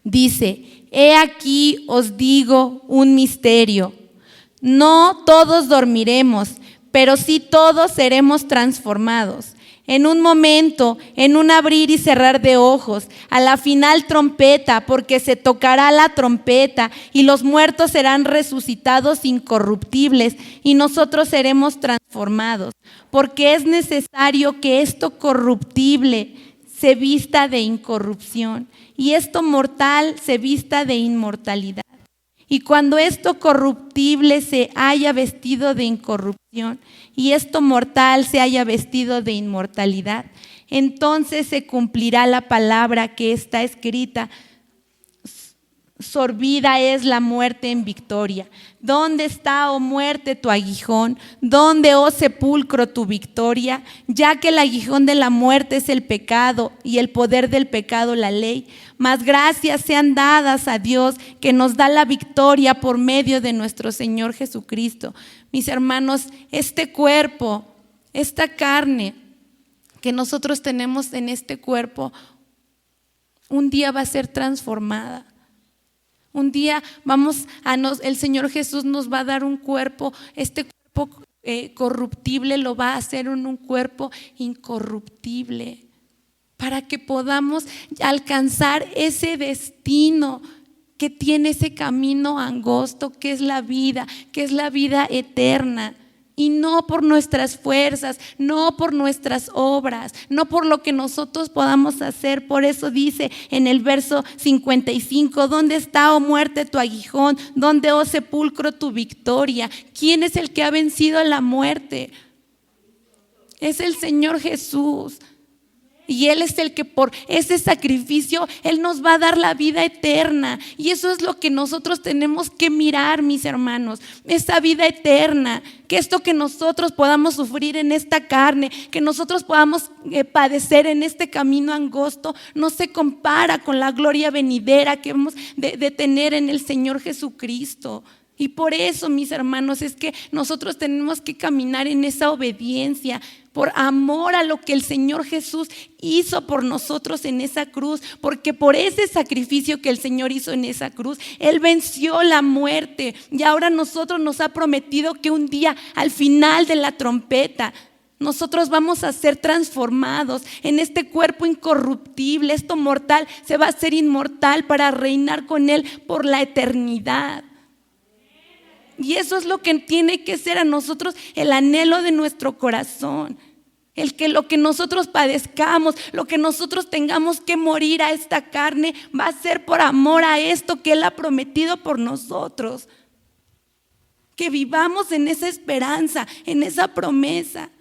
Dice: he aquí os digo un misterio, no todos dormiremos, pero sí todos seremos transformados. En un momento, en un abrir y cerrar de ojos, a la final trompeta, porque se tocará la trompeta y los muertos serán resucitados incorruptibles y nosotros seremos transformados. Porque es necesario que esto corruptible se vista de incorrupción y esto mortal se vista de inmortalidad. Y cuando esto corruptible se haya vestido de incorrupción y esto mortal se haya vestido de inmortalidad, entonces se cumplirá la palabra que está escrita: sorbida es la muerte en victoria. ¿Dónde está, oh muerte, tu aguijón? ¿Dónde, oh sepulcro, tu victoria? Ya que el aguijón de la muerte es el pecado y el poder del pecado la ley. Mas gracias sean dadas a Dios que nos da la victoria por medio de nuestro Señor Jesucristo. Mis hermanos, este cuerpo, esta carne que nosotros tenemos en este cuerpo, un día va a ser transformada. Un día el Señor Jesús nos va a dar un cuerpo, este cuerpo corruptible lo va a hacer en un cuerpo incorruptible, para que podamos alcanzar ese destino que tiene ese camino angosto, que es la vida eterna. Y no por nuestras fuerzas, no por nuestras obras, no por lo que nosotros podamos hacer. Por eso dice en el verso 55: ¿dónde está, oh muerte, tu aguijón? ¿Dónde, oh sepulcro, tu victoria? ¿Quién es el que ha vencido la muerte? Es el Señor Jesús. Y Él es el que por ese sacrificio, Él nos va a dar la vida eterna. Y eso es lo que nosotros tenemos que mirar, mis hermanos. Esa vida eterna. Que esto que nosotros podamos sufrir en esta carne, que nosotros podamos padecer en este camino angosto, no se compara con la gloria venidera que hemos de tener en el Señor Jesucristo. Y por eso, mis hermanos, es que nosotros tenemos que caminar en esa obediencia, por amor a lo que el Señor Jesús hizo por nosotros en esa cruz, porque por ese sacrificio que el Señor hizo en esa cruz, Él venció la muerte. Y ahora nosotros nos ha prometido que un día, al final de la trompeta, nosotros vamos a ser transformados en este cuerpo incorruptible. Esto mortal se va a hacer inmortal para reinar con Él por la eternidad. Y eso es lo que tiene que ser a nosotros el anhelo de nuestro corazón. El que lo que nosotros padezcamos, lo que nosotros tengamos que morir a esta carne, va a ser por amor a esto que Él ha prometido por nosotros. Que vivamos en esa esperanza, en esa promesa.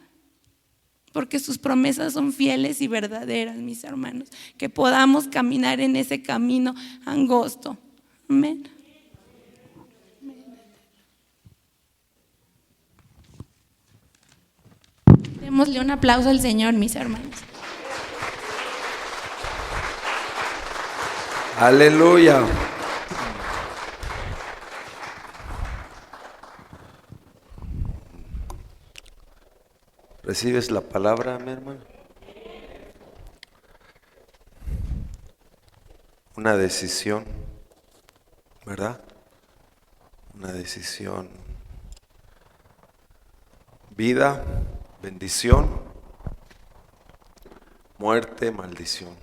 Porque sus promesas son fieles y verdaderas, mis hermanos. Que podamos caminar en ese camino angosto. Amén. Démosle un aplauso al Señor, mis hermanos. Aleluya. ¿Recibes la palabra, mi hermano? Una decisión, ¿verdad? Una decisión. Vida, bendición, muerte, maldición.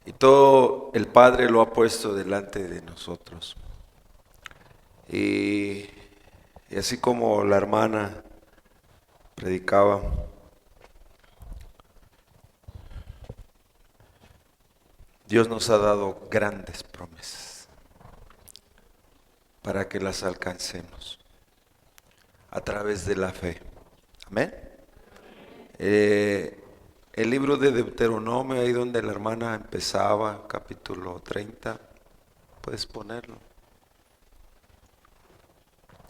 Y todo el Padre lo ha puesto delante de nosotros. Y así como la hermana predicaba, Dios nos ha dado grandes promesas para que las alcancemos a través de la fe. Amén. El libro de Deuteronomio, ahí donde la hermana empezaba, capítulo 30, puedes ponerlo.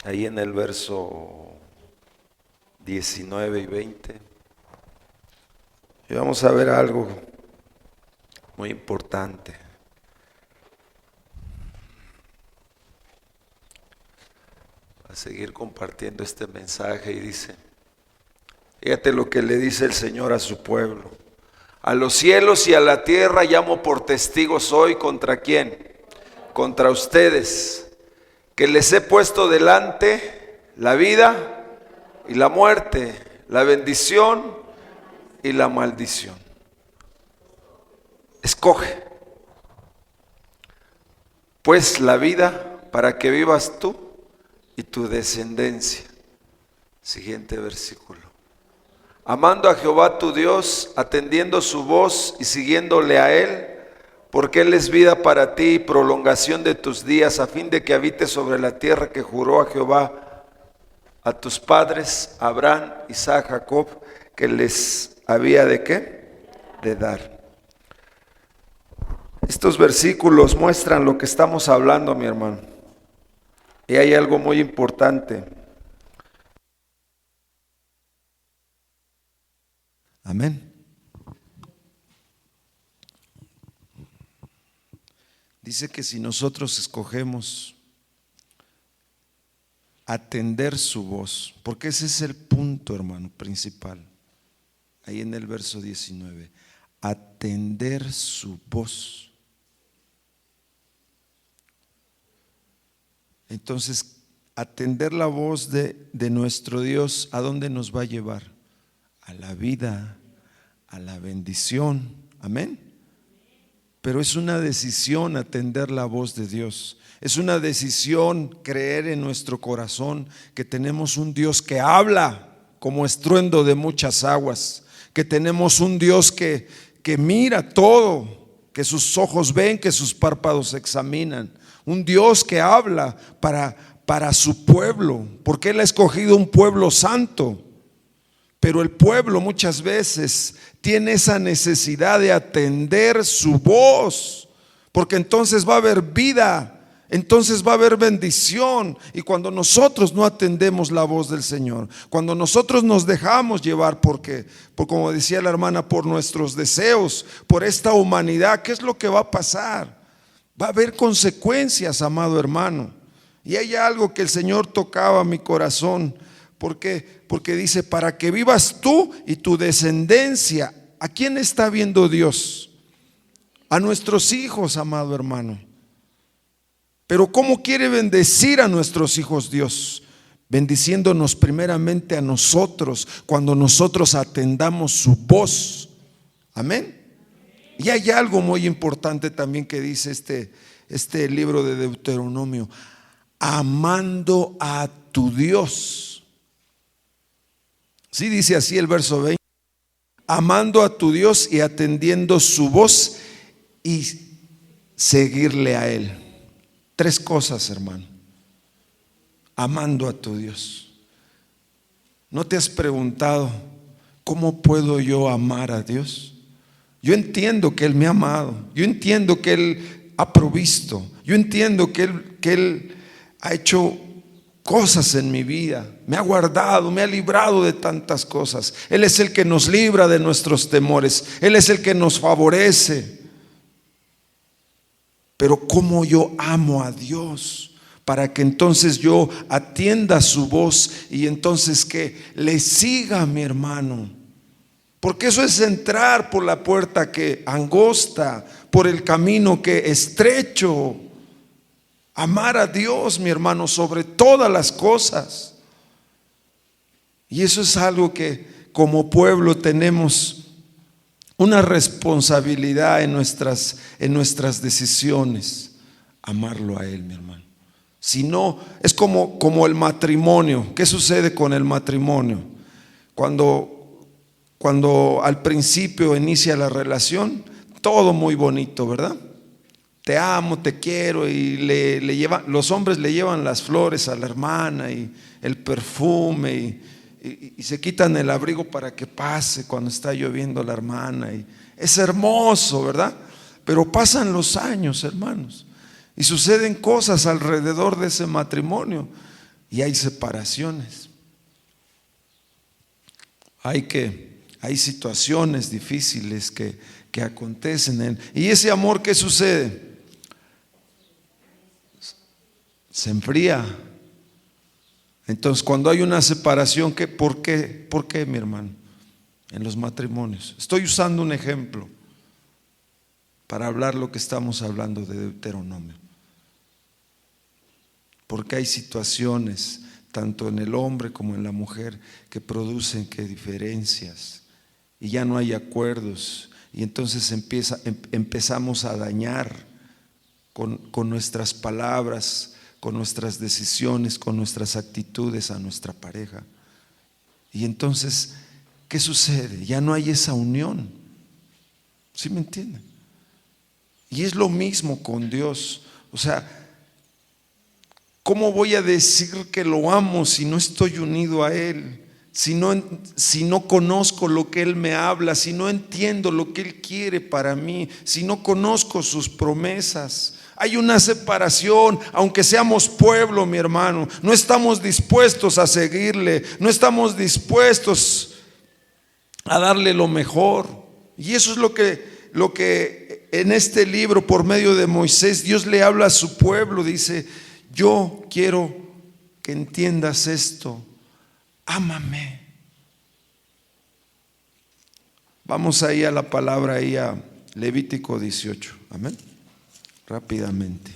Ahí en el verso 19 y 20. Y vamos a ver algo muy importante. A seguir compartiendo este mensaje, y dice: fíjate lo que le dice el Señor a su pueblo: a los cielos y a la tierra llamo por testigos hoy. ¿Contra quién? Contra ustedes, que les he puesto delante la vida y la muerte, la bendición y la maldición. Escoge pues la vida para que vivas tú y tu descendencia. Siguiente versículo. Amando a Jehová tu Dios, atendiendo su voz y siguiéndole a Él, porque Él es vida para ti y prolongación de tus días, a fin de que habites sobre la tierra que juró a Jehová a tus padres, Abraham, Isaac, Jacob, que les había de ¿qué? De dar. Estos versículos muestran lo que estamos hablando, mi hermano. Y hay algo muy importante. Amén. Dice que si nosotros escogemos atender su voz, porque ese es el punto, hermano, principal. Ahí en el verso 19, atender su voz. Entonces, atender la voz de nuestro Dios, ¿a dónde nos va a llevar? A la vida, a la bendición. Amén. Pero es una decisión atender la voz de Dios. Es una decisión creer en nuestro corazón que tenemos un Dios que habla como estruendo de muchas aguas, que tenemos un Dios que mira todo, que sus ojos ven, que sus párpados examinan, un Dios que habla para su pueblo, porque Él ha escogido un pueblo santo, Pero el pueblo muchas veces tiene esa necesidad de atender su voz, porque entonces va a haber vida, entonces va a haber bendición. Y cuando nosotros no atendemos la voz del Señor, cuando nosotros nos dejamos llevar, porque como decía la hermana, por nuestros deseos, por esta humanidad, ¿qué es lo que va a pasar? Va a haber consecuencias, amado hermano. Y hay algo que el Señor tocaba mi corazón. ¿Por qué? Porque dice, para que vivas tú y tu descendencia. ¿A quién está viendo Dios? A nuestros hijos, amado hermano. Pero ¿cómo quiere bendecir a nuestros hijos Dios? Bendiciéndonos primeramente a nosotros, cuando nosotros atendamos su voz. Amén. Y hay algo muy importante también que dice este libro de Deuteronomio: amando a tu Dios. Sí dice así el verso 20: amando a tu Dios y atendiendo su voz y seguirle a Él. Tres cosas, hermano. Amando a tu Dios. ¿No te has preguntado cómo puedo yo amar a Dios? Yo entiendo que Él me ha amado, yo entiendo que Él ha provisto, yo entiendo que Él ha hecho cosas en mi vida, me ha guardado, me ha librado de tantas cosas. Él es el que nos libra de nuestros temores, Él es el que nos favorece. Pero cómo yo amo a Dios, para que entonces yo atienda su voz y entonces que le siga, mi hermano. Porque eso es entrar por la puerta que angosta, por el camino que estrecho. Amar a Dios, mi hermano, sobre todas las cosas. Y eso es algo que como pueblo tenemos una responsabilidad en nuestras decisiones. Amarlo a Él, mi hermano. Si no, es como el matrimonio. ¿Qué sucede con el matrimonio? Cuando al principio inicia la relación, todo muy bonito, ¿verdad? Te amo, te quiero, y los hombres le llevan las flores a la hermana y el perfume y se quitan el abrigo para que pase cuando está lloviendo la hermana, y es hermoso, ¿verdad? Pero pasan los años, hermanos, y suceden cosas alrededor de ese matrimonio y hay separaciones. Hay situaciones difíciles que acontecen y ese amor, ¿qué sucede? Se enfría. Entonces, cuando hay una separación, ¿por qué, mi hermano? En los matrimonios. Estoy usando un ejemplo para hablar lo que estamos hablando de Deuteronomio. Porque hay situaciones, tanto en el hombre como en la mujer, que producen diferencias y ya no hay acuerdos. Y entonces empezamos a dañar con nuestras palabras, con nuestras decisiones, con nuestras actitudes a nuestra pareja. Y entonces, ¿qué sucede? Ya no hay esa unión. ¿Sí me entienden? Y es lo mismo con Dios. O sea, ¿cómo voy a decir que lo amo si no estoy unido a Él? Si no conozco lo que Él me habla, si no entiendo lo que Él quiere para mí, si no conozco sus promesas. Hay una separación, aunque seamos pueblo, mi hermano. No estamos dispuestos a seguirle, no estamos dispuestos a darle lo mejor. Y eso es lo que en este libro, por medio de Moisés, Dios le habla a su pueblo. Dice: yo quiero que entiendas esto, ámame. Vamos ahí a la palabra, ahí a Levítico 18, amén. Rápidamente.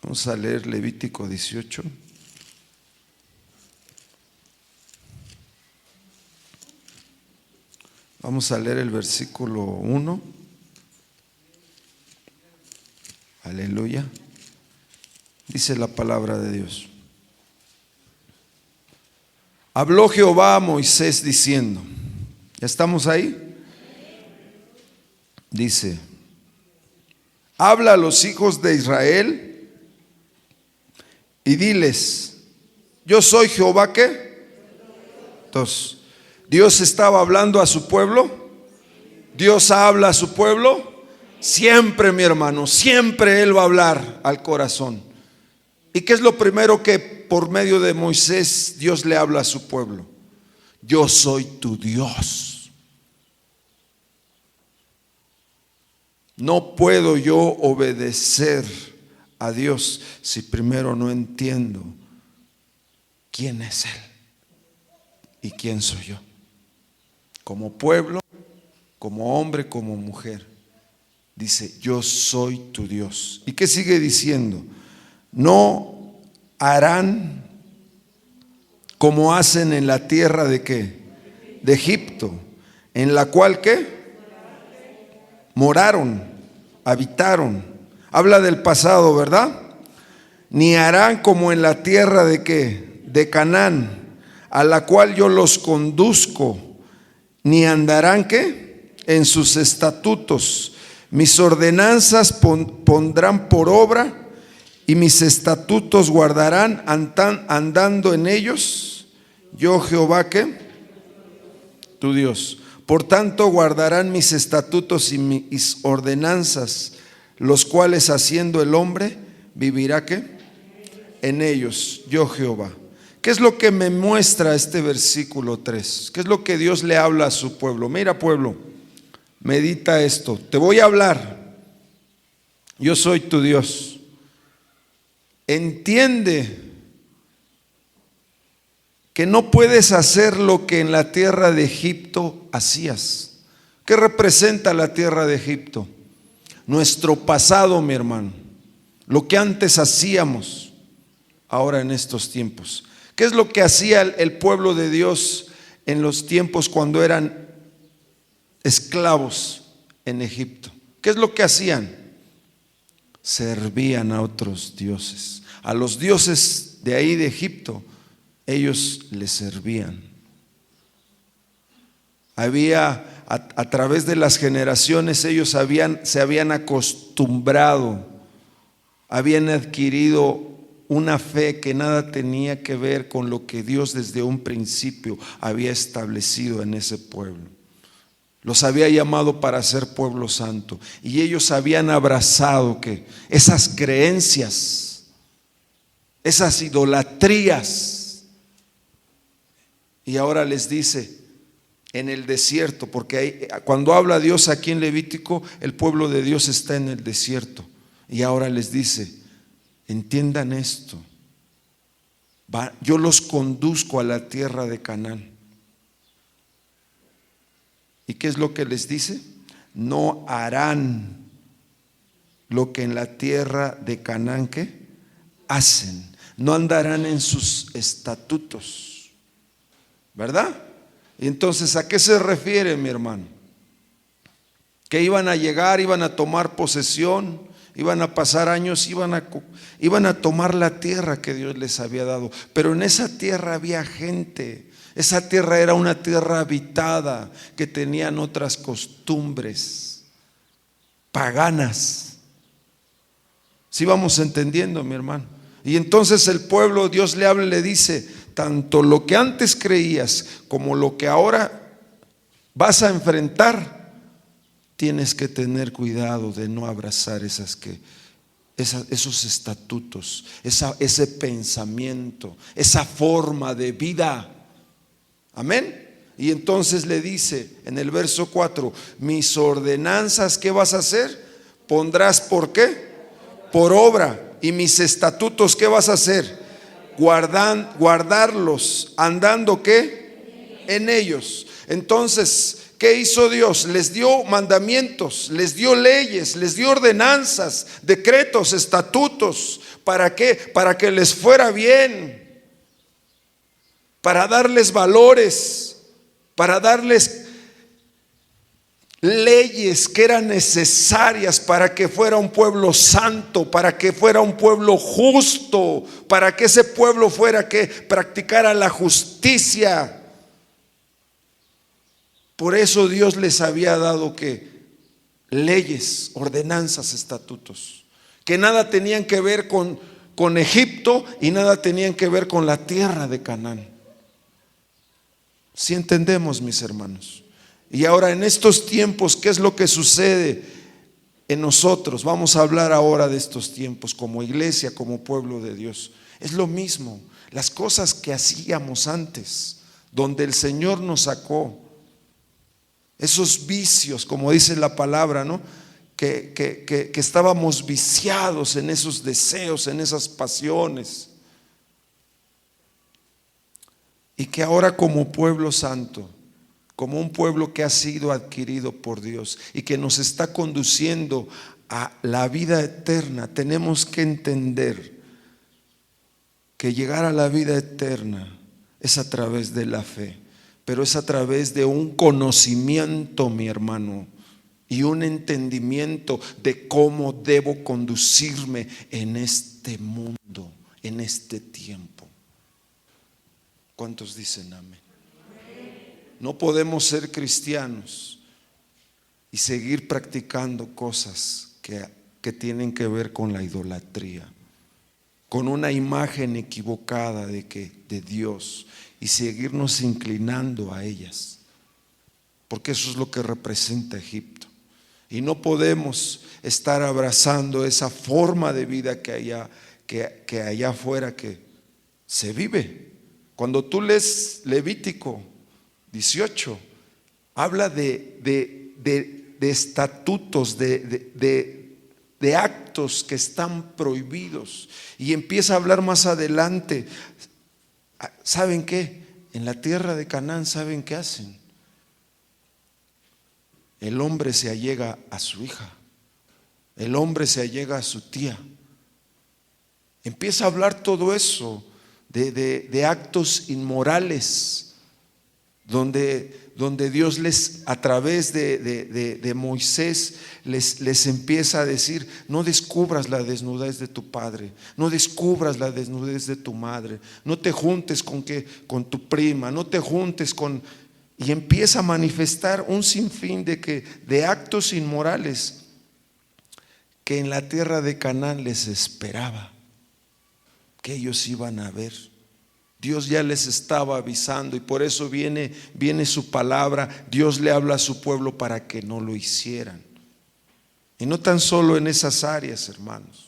Vamos a leer Levítico 18. Vamos a leer el versículo 1. Aleluya. Dice la palabra de Dios: habló Jehová a Moisés diciendo. ¿Ya estamos ahí? Dice: habla a los hijos de Israel y diles, yo soy Jehová, ¿qué? Entonces, Dios estaba hablando a su pueblo. Dios habla a su pueblo. Siempre, mi hermano, siempre Él va a hablar al corazón. ¿Y qué es lo primero que por medio de Moisés Dios le habla a su pueblo? Yo soy tu Dios. No puedo yo obedecer a Dios si primero no entiendo quién es Él y quién soy yo. Como pueblo, como hombre, como mujer. Dice, yo soy tu Dios. ¿Y qué sigue diciendo? No harán como hacen en la tierra de ¿qué? De Egipto, en la cual ¿qué? Moraron, habitaron. Habla del pasado, ¿verdad? Ni harán como en la tierra de ¿qué? De Canaán, a la cual yo los conduzco, ni andarán ¿qué? En sus estatutos. Mis ordenanzas pondrán por obra y mis estatutos guardarán andando en ellos. Yo Jehová, ¿qué? Tu Dios. Por tanto guardarán mis estatutos y mis ordenanzas, los cuales haciendo el hombre vivirá ¿qué? En ellos. Yo Jehová. ¿Qué es lo que me muestra este versículo 3? ¿Qué es lo que Dios le habla a su pueblo? Mira, pueblo, medita esto. Te voy a hablar. Yo soy tu Dios. Entiende que no puedes hacer lo que en la tierra de Egipto hacías. ¿Qué representa la tierra de Egipto? Nuestro pasado, mi hermano. Lo que antes hacíamos, ahora en estos tiempos. ¿Qué es lo que hacía el pueblo de Dios en los tiempos cuando eran esclavos en Egipto? ¿Qué es lo que hacían? Servían a otros dioses. A los dioses de ahí de Egipto, ellos les servían. Había, a través de las generaciones, ellos se habían acostumbrado, habían adquirido una fe que nada tenía que ver con lo que Dios desde un principio había establecido en ese pueblo. Los había llamado para ser pueblo santo y ellos habían abrazado que esas creencias, esas idolatrías. Y ahora les dice en el desierto, porque cuando habla Dios aquí en Levítico, el pueblo de Dios está en el desierto. Y ahora les dice, entiendan esto, yo los conduzco a la tierra de Canaán. ¿Y qué es lo que les dice? No harán lo que en la tierra de Canaán ¿qué? Hacen. No andarán en sus estatutos, ¿verdad? Y entonces, ¿a qué se refiere, mi hermano? Que iban a llegar, iban a tomar posesión, iban a pasar años, iban a tomar la tierra que Dios les había dado. Pero en esa tierra había gente. Esa tierra era una tierra habitada, que tenían otras costumbres paganas. ¿Sí vamos entendiendo, mi hermano? Y entonces el pueblo, Dios le habla y le dice, tanto lo que antes creías como lo que ahora vas a enfrentar, tienes que tener cuidado de no abrazar esos estatutos, ese pensamiento, esa forma de vida. Amén. Y entonces le dice en el verso 4, mis ordenanzas, ¿qué vas a hacer? Pondrás ¿por qué? Por obra. Y mis estatutos, ¿qué vas a hacer? Guardarlos, andando ¿qué? En ellos. Entonces, ¿qué hizo Dios? Les dio mandamientos, les dio leyes, les dio ordenanzas, decretos, estatutos. ¿Para qué? Para que les fuera bien, para darles valores, para darles leyes que eran necesarias para que fuera un pueblo santo, para que fuera un pueblo justo, para que ese pueblo fuera que practicara la justicia. Por eso Dios les había dado que leyes, ordenanzas, estatutos, que nada tenían que ver con Egipto y nada tenían que ver con la tierra de Canaán. Si entendemos, mis hermanos. Y ahora en estos tiempos, ¿qué es lo que sucede en nosotros? Vamos a hablar ahora de estos tiempos como iglesia, como pueblo de Dios. Es lo mismo, las cosas que hacíamos antes, donde el Señor nos sacó, esos vicios, como dice la palabra, ¿no? Que estábamos viciados en esos deseos, en esas pasiones. Y que ahora como pueblo santo, como un pueblo que ha sido adquirido por Dios y que nos está conduciendo a la vida eterna, tenemos que entender que llegar a la vida eterna es a través de la fe, pero es a través de un conocimiento, mi hermano, y un entendimiento de cómo debo conducirme en este mundo, en este tiempo. ¿Cuántos dicen amén? No podemos ser cristianos y seguir practicando cosas que tienen que ver con la idolatría, con una imagen equivocada de Dios, y seguirnos inclinando a ellas, porque eso es lo que representa Egipto. Y no podemos estar abrazando esa forma de vida que allá afuera que se vive. Cuando tú lees Levítico 18, habla de estatutos, de actos que están prohibidos, y empieza a hablar más adelante. ¿Saben qué? En la tierra de Canaán, ¿saben qué hacen? El hombre se allega a su hija, el hombre se allega a su tía. Empieza a hablar todo eso de actos inmorales, donde Dios a través de Moisés les empieza a decir: no descubras la desnudez de tu padre, no descubras la desnudez de tu madre, no te juntes con tu prima, no te juntes con... Y empieza a manifestar un sinfín de actos inmorales que en la tierra de Canaán les esperaba, que ellos iban a ver. Dios ya les estaba avisando, y por eso viene su palabra. Dios le habla a su pueblo para que no lo hicieran. Y no tan solo en esas áreas, hermanos.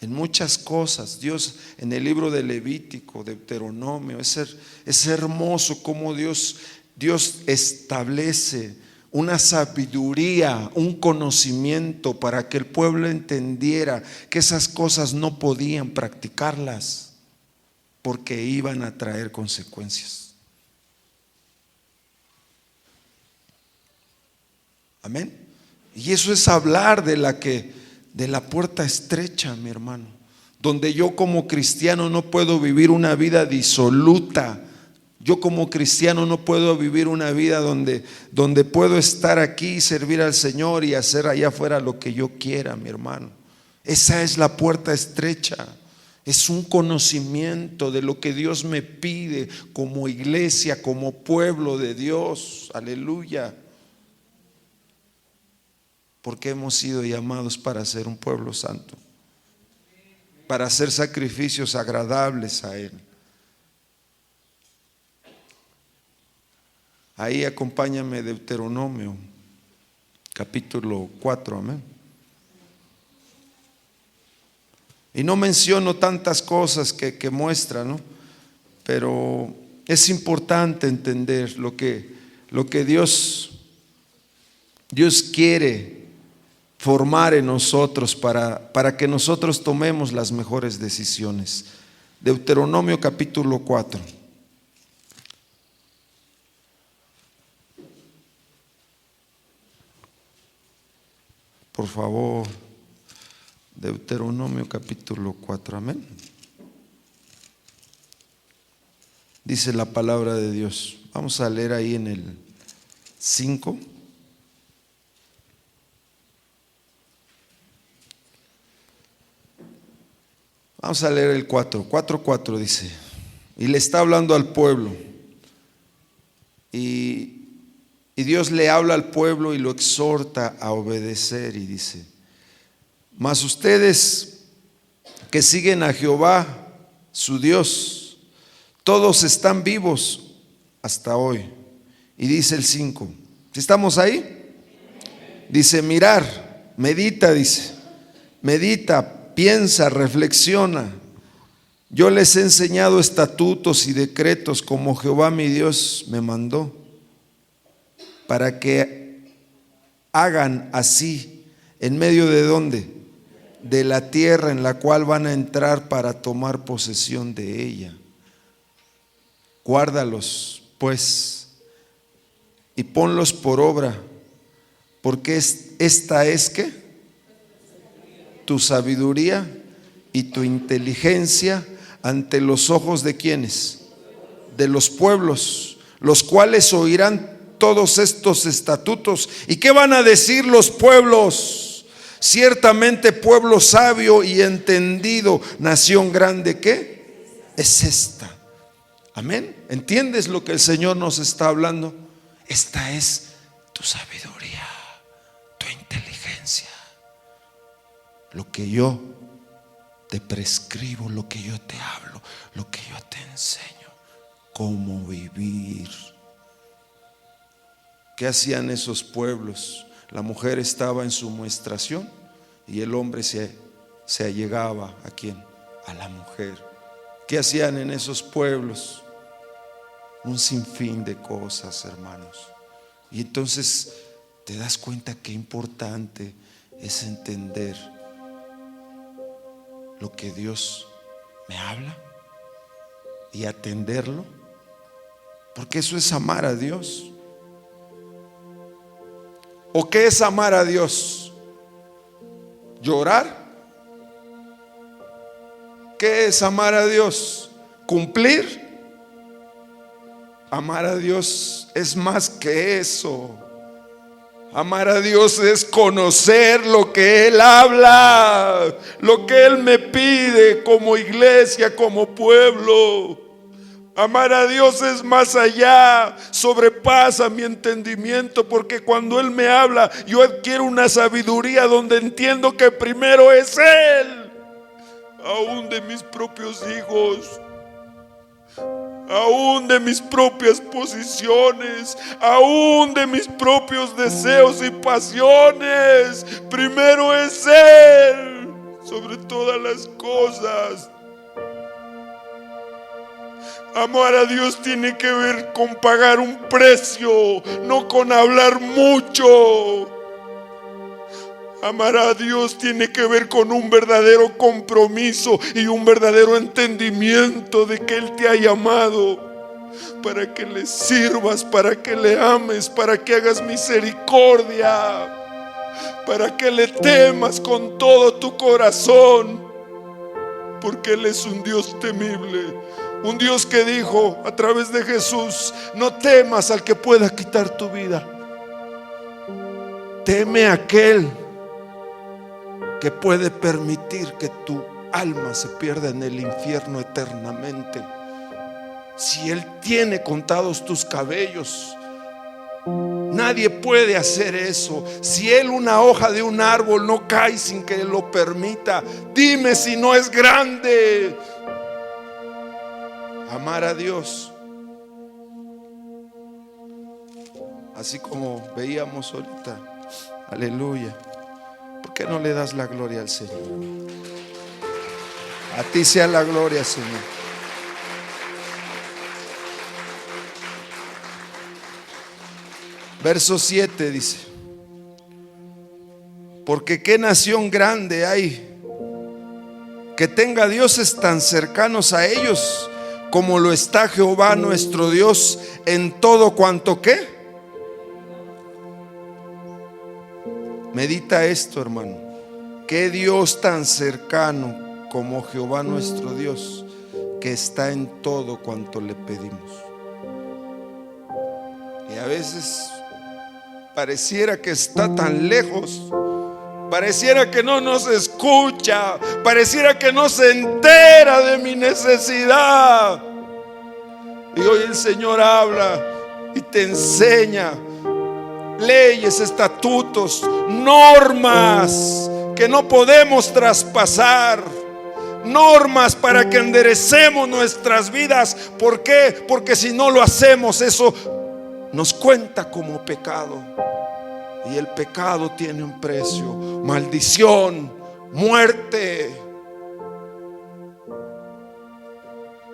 En muchas cosas, Dios en el libro de Levítico, Deuteronomio, es hermoso cómo Dios establece una sabiduría, un conocimiento para que el pueblo entendiera que esas cosas no podían practicarlas porque iban a traer consecuencias. Amén. Y eso es hablar de la puerta estrecha, mi hermano, donde yo como cristiano no puedo vivir una vida disoluta. Yo como cristiano no puedo vivir una vida donde puedo estar aquí y servir al Señor y hacer allá afuera lo que yo quiera, mi hermano. Esa es la puerta estrecha. Es un conocimiento de lo que Dios me pide como iglesia, como pueblo de Dios. Aleluya. Porque hemos sido llamados para ser un pueblo santo, para hacer sacrificios agradables a Él. Ahí acompáñame, Deuteronomio capítulo 4, amén. Y no menciono tantas cosas que muestran, ¿no? Pero es importante entender lo que Dios quiere formar en nosotros para que nosotros tomemos las mejores decisiones. Deuteronomio capítulo 4. Por favor, Deuteronomio capítulo 4, amén. Dice la palabra de Dios. Vamos a leer ahí en el 5. Vamos a leer el 4:4 dice. Y le está hablando al pueblo. Y Y Dios le habla al pueblo y lo exhorta a obedecer y dice: mas ustedes que siguen a Jehová, su Dios, todos están vivos hasta hoy. Y dice el 5, ¿sí estamos ahí? Dice: mirar, medita, dice, medita, piensa, reflexiona. Yo les he enseñado estatutos y decretos como Jehová mi Dios me mandó, para que hagan así en medio de ¿dónde? De la tierra en la cual van a entrar para tomar posesión de ella. Guárdalos pues y ponlos por obra, porque esta es ¿qué? Tu sabiduría y tu inteligencia ante los ojos de ¿quiénes? De los pueblos, los cuales oirán todos estos estatutos. ¿Y qué van a decir los pueblos? Ciertamente pueblo sabio y entendido, nación grande, ¿qué? Es esta. Amén. ¿Entiendes lo que el Señor nos está hablando? Esta es tu sabiduría, tu inteligencia, lo que yo te prescribo, lo que yo te hablo, lo que yo te enseño, cómo vivir. ¿Qué hacían esos pueblos? La mujer estaba en su menstruación y el hombre se allegaba ¿a quién? A la mujer. ¿Qué hacían en esos pueblos? Un sinfín de cosas, hermanos. Y entonces te das cuenta qué importante es entender lo que Dios me habla y atenderlo, porque eso es amar a Dios. ¿O qué es amar a Dios? ¿Llorar? ¿Qué es amar a Dios? ¿Cumplir? Amar a Dios es más que eso. Amar a Dios es conocer lo que Él habla, lo que Él me pide como iglesia, como pueblo. Amar a Dios es más allá, sobrepasa mi entendimiento, porque cuando Él me habla, yo adquiero una sabiduría donde entiendo que primero es Él, aún de mis propios hijos, aún de mis propias posiciones, aún de mis propios deseos y pasiones. Primero es Él sobre todas las cosas. Amar a Dios tiene que ver con pagar un precio, no con hablar mucho. Amar a Dios tiene que ver con un verdadero compromiso y un verdadero entendimiento de que Él te ha llamado para que le sirvas, para que le ames, para que hagas misericordia, para que le temas con todo tu corazón, porque Él es un Dios temible. Un Dios que dijo a través de Jesús: no temas al que pueda quitar tu vida, teme a aquel que puede permitir que tu alma se pierda en el infierno eternamente. Si Él tiene contados tus cabellos, nadie puede hacer eso. Si Él, una hoja de un árbol, no cae sin que Él lo permita, dime si no es grande. Amar a Dios, así como veíamos ahorita, aleluya. ¿Por qué no le das la gloria al Señor? A ti sea la gloria, Señor. Verso 7 dice: porque qué nación grande hay que tenga dioses tan cercanos a ellos como lo está Jehová nuestro Dios en todo cuanto ¿qué? Medita esto, hermano. Qué Dios tan cercano como Jehová nuestro Dios, que está en todo cuanto le pedimos. Y a veces pareciera que está tan lejos, pareciera que no nos escucha, pareciera que no se entera de mi necesidad. Y hoy el Señor habla y te enseña leyes, estatutos, normas que no podemos traspasar, normas para que enderecemos nuestras vidas. ¿Por qué? Porque si no lo hacemos, eso nos cuenta como pecado, y el pecado tiene un precio: maldición, muerte.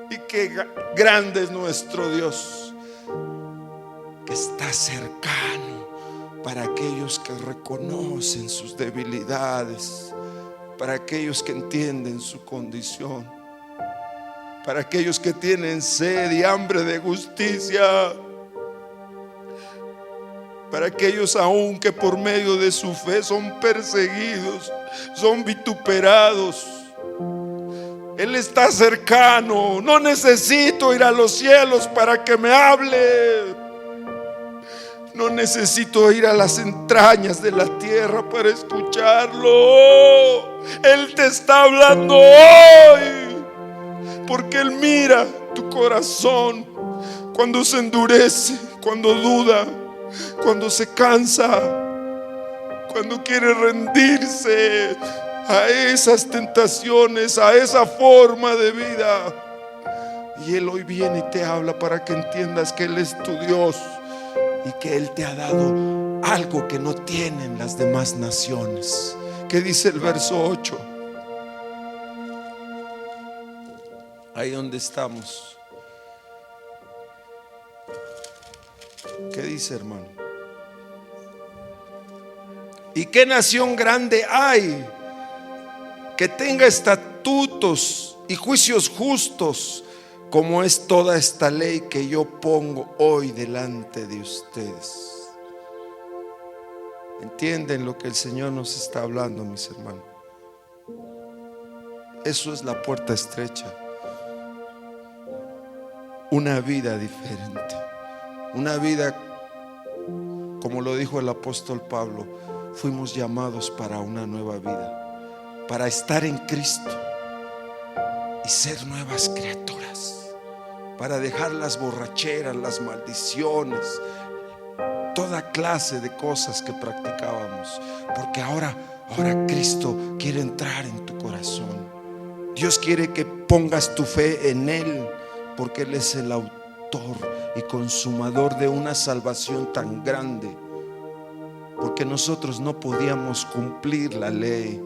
Y qué grande es nuestro Dios, que está cercano para aquellos que reconocen sus debilidades, para aquellos que entienden su condición, para aquellos que tienen sed y hambre de justicia, para aquellos aún que por medio de su fe son perseguidos, son vituperados. Él está cercano. No necesito ir a los cielos para que me hable. No necesito ir a las entrañas de la tierra para escucharlo. Él te está hablando hoy, porque Él mira tu corazón cuando se endurece, cuando duda, cuando se cansa, cuando quiere rendirse a esas tentaciones, a esa forma de vida. Y Él hoy viene y te habla para que entiendas que Él es tu Dios y que Él te ha dado algo que no tienen las demás naciones. ¿Qué dice el verso 8? Ahí donde estamos. ¿Qué dice, hermano? ¿Y qué nación grande hay que tenga estatutos y juicios justos, como es toda esta ley que yo pongo hoy delante de ustedes? ¿Entienden lo que el Señor nos está hablando, mis hermanos? Eso es la puerta estrecha. Una vida diferente, una vida, como lo dijo el apóstol Pablo, fuimos llamados para una nueva vida, para estar en Cristo y ser nuevas criaturas, para dejar las borracheras, las maldiciones, toda clase de cosas que practicábamos, porque ahora Cristo quiere entrar en tu corazón. Dios quiere que pongas tu fe en Él, porque Él es el autor y consumador de una salvación tan grande, porque nosotros no podíamos cumplir la ley.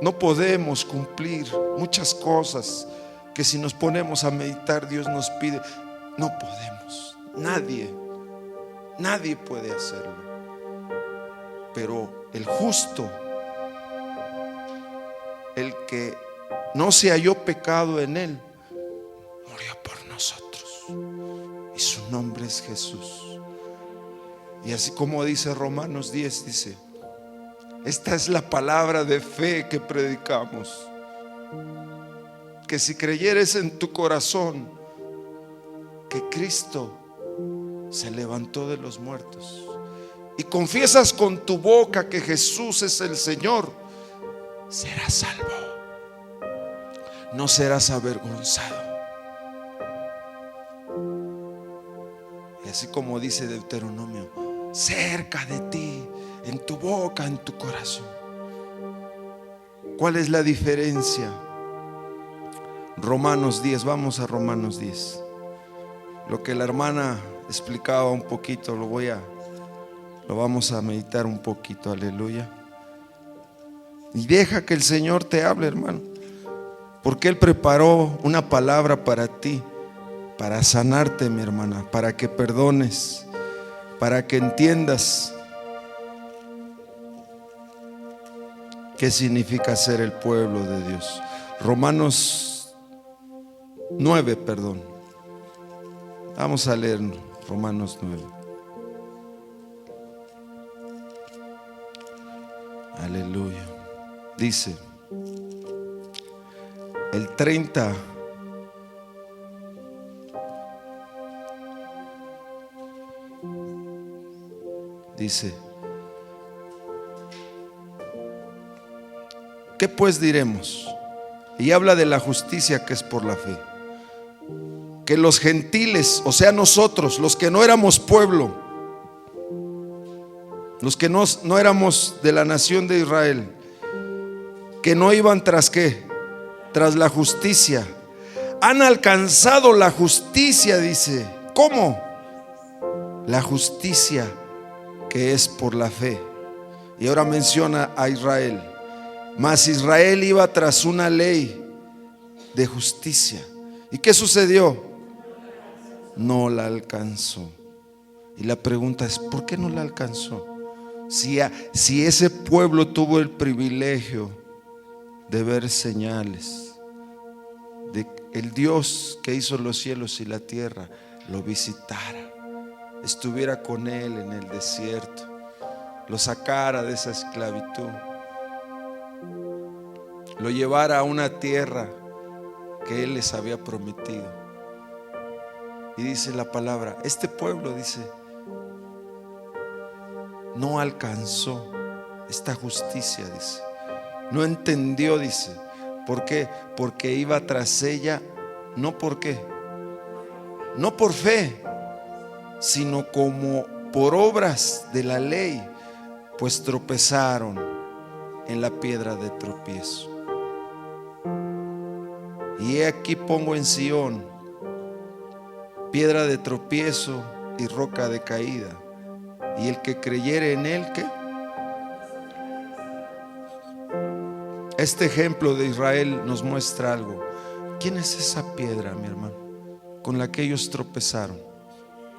No podemos cumplir muchas cosas que, si nos ponemos a meditar, Dios nos pide. No podemos. Nadie puede hacerlo. Pero el justo, el que no se halló pecado en él, murió por nosotros, y su nombre es Jesús. Y así como dice Romanos 10, dice: esta es la palabra de fe que predicamos, que si creyeres en tu corazón que Cristo se levantó de los muertos y confiesas con tu boca que Jesús es el Señor, serás salvo, no serás avergonzado. Y así como dice Deuteronomio: cerca de ti, en tu boca, en tu corazón. ¿Cuál es la diferencia? Romanos 10, vamos a Romanos 10. Lo que la hermana explicaba un poquito, lo vamos a meditar un poquito, aleluya. Y deja que el Señor te hable, hermano, porque Él preparó una palabra para ti, para sanarte, mi hermana, para que perdones, para que entiendas qué significa ser el pueblo de Dios. Romanos 9, perdón. Vamos a leer Romanos 9. Aleluya. Dice el 30. Dice: ¿qué pues diremos? Y habla de la justicia que es por la fe. Que los gentiles, o sea nosotros, los que no éramos pueblo, los que no éramos de la nación de Israel, que no iban tras ¿qué? Tras la justicia, han alcanzado la justicia, dice. ¿Cómo? La justicia que es por la fe. Y ahora menciona a Israel. Mas Israel iba tras una ley de justicia. ¿Y qué sucedió? No la alcanzó. Y la pregunta es, ¿por qué no la alcanzó? Si ese pueblo tuvo el privilegio de ver señales, de el Dios que hizo los cielos y la tierra lo visitara, estuviera con él en el desierto, lo sacara de esa esclavitud, lo llevara a una tierra que él les había prometido. Y dice la palabra, este pueblo, dice, no alcanzó esta justicia, dice, no entendió, dice. ¿Por qué? Porque iba tras ella, no por qué, no por fe, sino como por obras de la ley, pues tropezaron en la piedra de tropiezo. Y he aquí pongo en Sión piedra de tropiezo y roca de caída, y el que creyere en él, ¿qué? Este ejemplo de Israel nos muestra algo. ¿Quién es esa piedra, mi hermano, con la que ellos tropezaron?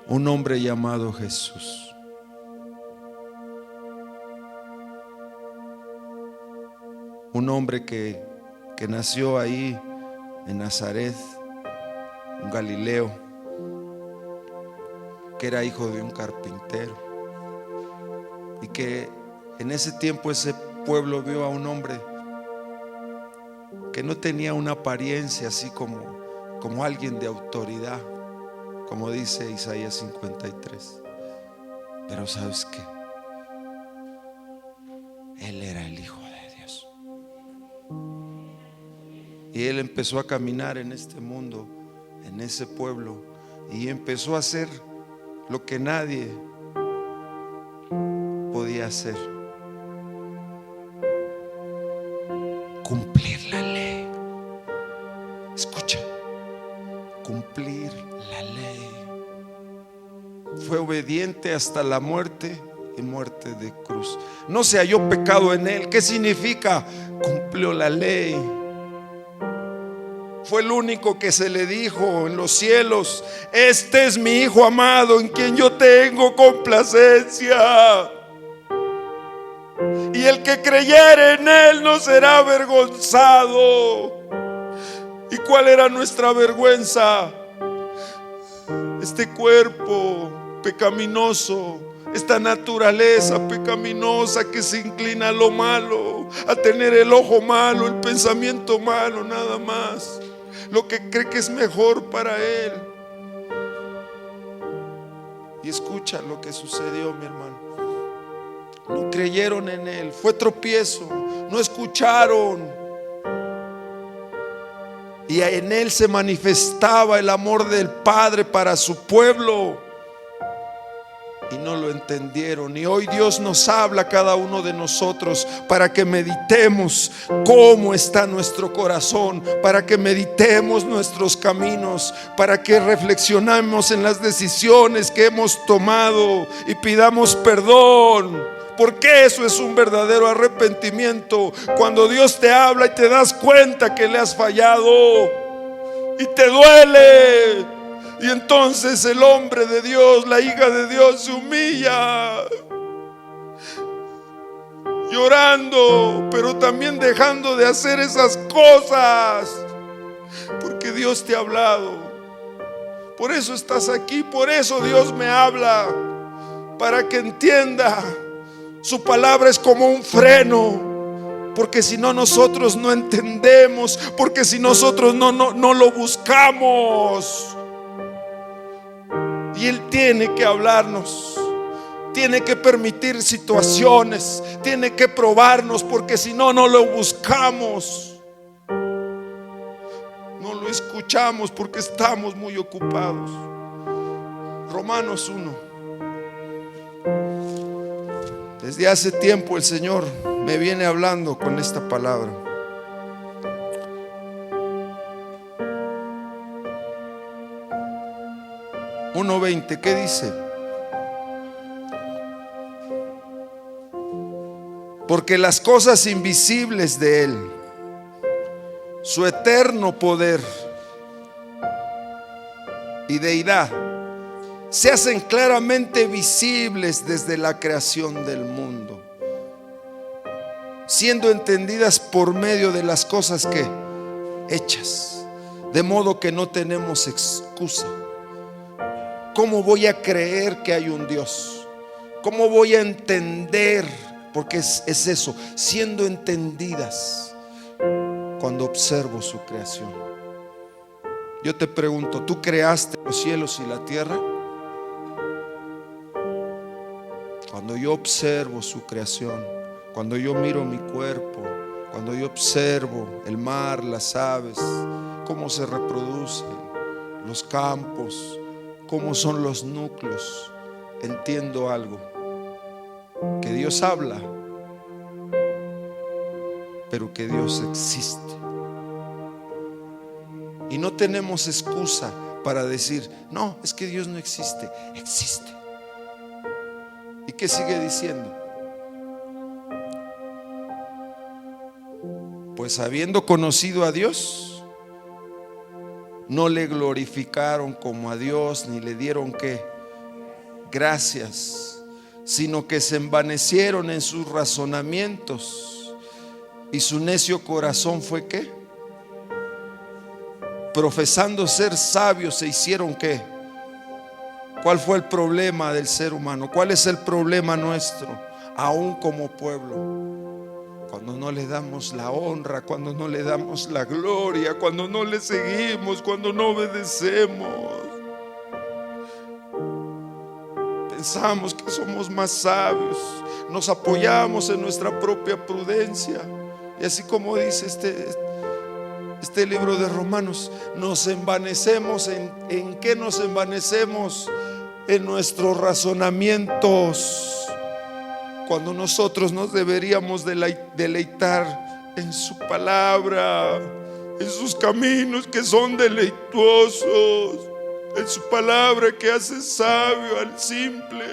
Un hombre llamado Jesús. Un hombre que nació ahí en Nazaret, un galileo, que era hijo de un carpintero, y que en ese tiempo ese pueblo vio a un hombre que no tenía una apariencia así como alguien de autoridad, como dice Isaías 53. Pero ¿sabes qué? Él era el Hijo de Dios. Y él empezó a caminar en este mundo, en ese pueblo, y empezó a hacer lo que nadie podía hacer: cumplir la ley. Escucha, cumplir la ley. Fue obediente hasta la muerte y muerte de cruz. No se halló pecado en él. ¿Qué significa? Cumplió la ley. Fue el único que se le dijo en los cielos: este es mi Hijo amado, en quien yo tengo complacencia. Y el que creyere en él no será avergonzado. ¿Y cuál era nuestra vergüenza? Este cuerpo pecaminoso, esta naturaleza pecaminosa que se inclina a lo malo, a tener el ojo malo, el pensamiento malo, nada más, lo que cree que es mejor para él. Y escucha lo que sucedió, mi hermano. No creyeron en él, fue tropiezo, no escucharon. Y en él se manifestaba el amor del Padre para su pueblo, y no lo entendieron. Y hoy Dios nos habla a cada uno de nosotros para que meditemos cómo está nuestro corazón, para que meditemos nuestros caminos, para que reflexionemos en las decisiones que hemos tomado y pidamos perdón. Porque eso es un verdadero arrepentimiento, cuando Dios te habla y te das cuenta que le has fallado y te duele. Y entonces el hombre de Dios, la hija de Dios, se humilla, llorando, pero también dejando de hacer esas cosas, porque Dios te ha hablado. Por eso estás aquí, por eso Dios me habla, para que entienda. Su palabra es como un freno, porque si no nosotros no entendemos, porque si nosotros no lo buscamos. Y Él tiene que hablarnos, tiene que permitir situaciones, tiene que probarnos, porque si no lo buscamos, no lo escuchamos, porque estamos muy ocupados. Romanos 1. Desde hace tiempo el Señor me viene hablando con esta palabra. (1:20) ¿qué dice? Porque las cosas invisibles de Él, su eterno poder y deidad, se hacen claramente visibles desde la creación del mundo, siendo entendidas por medio de las cosas que hechas, de modo que no tenemos excusa. ¿Cómo voy a creer que hay un Dios? ¿Cómo voy a entender? Porque es eso, siendo entendidas cuando observo su creación. Yo te pregunto, ¿tú creaste los cielos y la tierra? Cuando yo observo su creación, cuando yo miro mi cuerpo, cuando yo observo el mar, las aves, cómo se reproducen, los campos, cómo son los núcleos, entiendo algo, que Dios habla, pero que Dios existe. Y no tenemos excusa para decir, no, es que Dios no existe. Existe. ¿Y qué sigue diciendo? Pues habiendo conocido a Dios, no le glorificaron como a Dios, ni le dieron ¿qué? Gracias, sino que se envanecieron en sus razonamientos, y su necio corazón fue ¿qué? Profesando ser sabios, se hicieron ¿qué? ¿Cuál fue el problema del ser humano? ¿Cuál es el problema nuestro? Aún como pueblo, cuando no le damos la honra, cuando no le damos la gloria, cuando no le seguimos, cuando no obedecemos, pensamos que somos más sabios, nos apoyamos en nuestra propia prudencia. Y así como dice este libro de Romanos, nos envanecemos. ¿En qué nos envanecemos? En nuestros razonamientos, cuando nosotros nos deberíamos deleitar en su palabra, en sus caminos que son deleituosos, en su palabra que hace sabio al simple,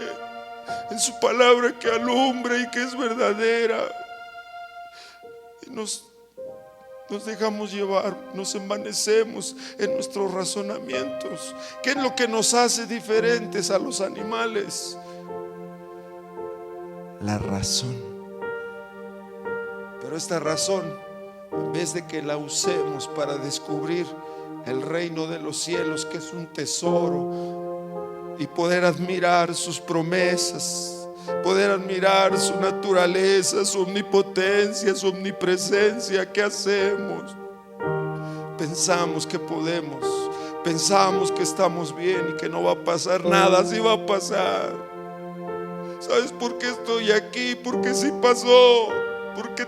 en su palabra que alumbra y que es verdadera. Y nos dejamos llevar, nos envanecemos en nuestros razonamientos. ¿Qué es lo que nos hace diferentes a los animales? La razón. Pero esta razón, en vez de que la usemos para descubrir el reino de los cielos, que es un tesoro, y poder admirar sus promesas, poder admirar su naturaleza, su omnipotencia, su omnipresencia, ¿qué hacemos? Pensamos que podemos, pensamos que estamos bien y que no va a pasar nada. Sí va a pasar. ¿Sabes por qué estoy aquí? Porque sí pasó. Porque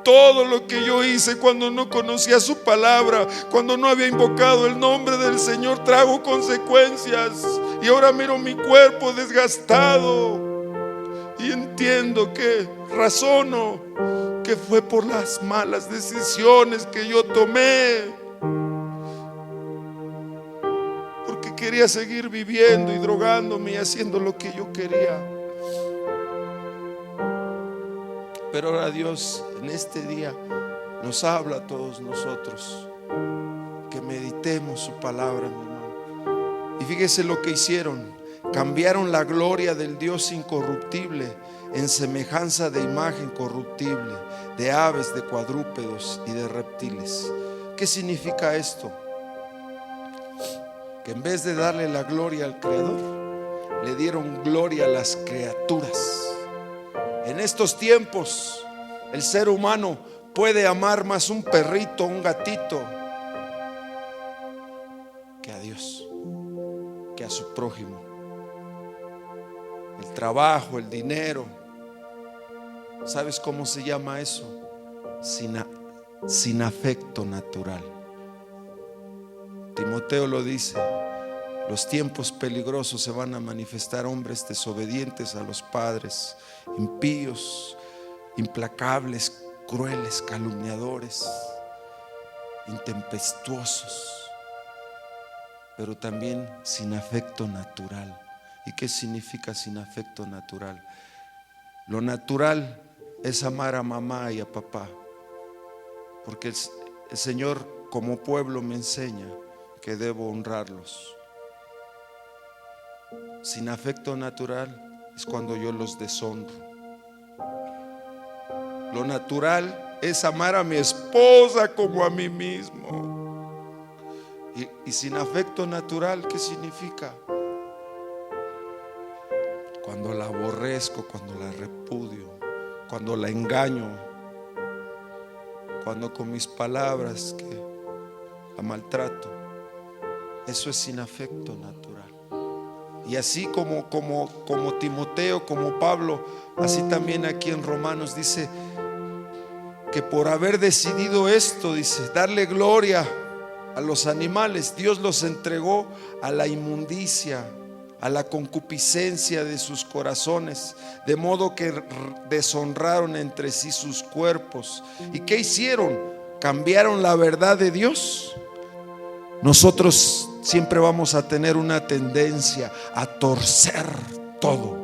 todo lo que yo hice cuando no conocía su palabra, cuando no había invocado el nombre del Señor, trajo consecuencias. Y ahora miro mi cuerpo desgastado y entiendo que razono que fue por las malas decisiones que yo tomé, porque quería seguir viviendo y drogándome y haciendo lo que yo quería. Pero ahora Dios en este día nos habla a todos nosotros, que meditemos su palabra, mi hermano. Y fíjese lo que hicieron: cambiaron la gloria del Dios incorruptible en semejanza de imagen corruptible, de aves, de cuadrúpedos y de reptiles. ¿Qué significa esto? Que en vez de darle la gloria al Creador, le dieron gloria a las criaturas. En estos tiempos, el ser humano puede amar más un perrito, un gatito, que a Dios, que a su prójimo. El trabajo, el dinero, ¿sabes cómo se llama eso? Sin afecto natural. Timoteo lo dice: Los tiempos peligrosos se van a manifestar hombres desobedientes a los padres, impíos, implacables, crueles, calumniadores, intempestuosos, pero también sin afecto natural. ¿Y qué significa sin afecto natural? Lo natural es amar a mamá y a papá, porque el Señor como pueblo me enseña que debo honrarlos. Sin afecto natural es cuando yo los deshonro. Lo natural es amar a mi esposa como a mí mismo. Y sin afecto natural, ¿qué significa? Cuando la aborrezco, cuando la repudio, cuando la engaño, cuando con mis palabras que la maltrato. Eso es sin afecto natural. Y así como Timoteo, como Pablo, así también aquí en Romanos dice que por haber decidido esto, dice, darle gloria a los animales, Dios los entregó a la inmundicia, a la concupiscencia de sus corazones, de modo que deshonraron entre sí sus cuerpos. ¿Y qué hicieron? ¿Cambiaron la verdad de Dios? Nosotros siempre vamos a tener una tendencia a torcer todo,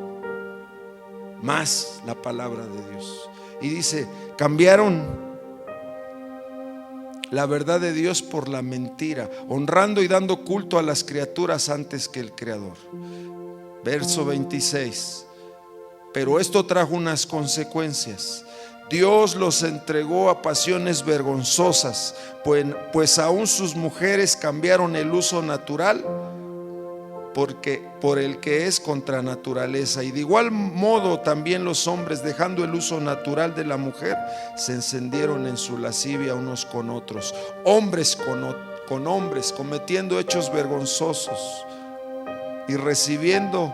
más la palabra de Dios. Y dice, cambiaron la verdad de Dios por la mentira, honrando y dando culto a las criaturas antes que el Creador. Verso 26. Pero esto trajo unas consecuencias. Dios los entregó a pasiones vergonzosas, pues aún sus mujeres cambiaron el uso natural por el que es contra naturaleza. Y de igual modo también los hombres, dejando el uso natural de la mujer, se encendieron en su lascivia unos con otros, hombres con hombres, cometiendo hechos vergonzosos y recibiendo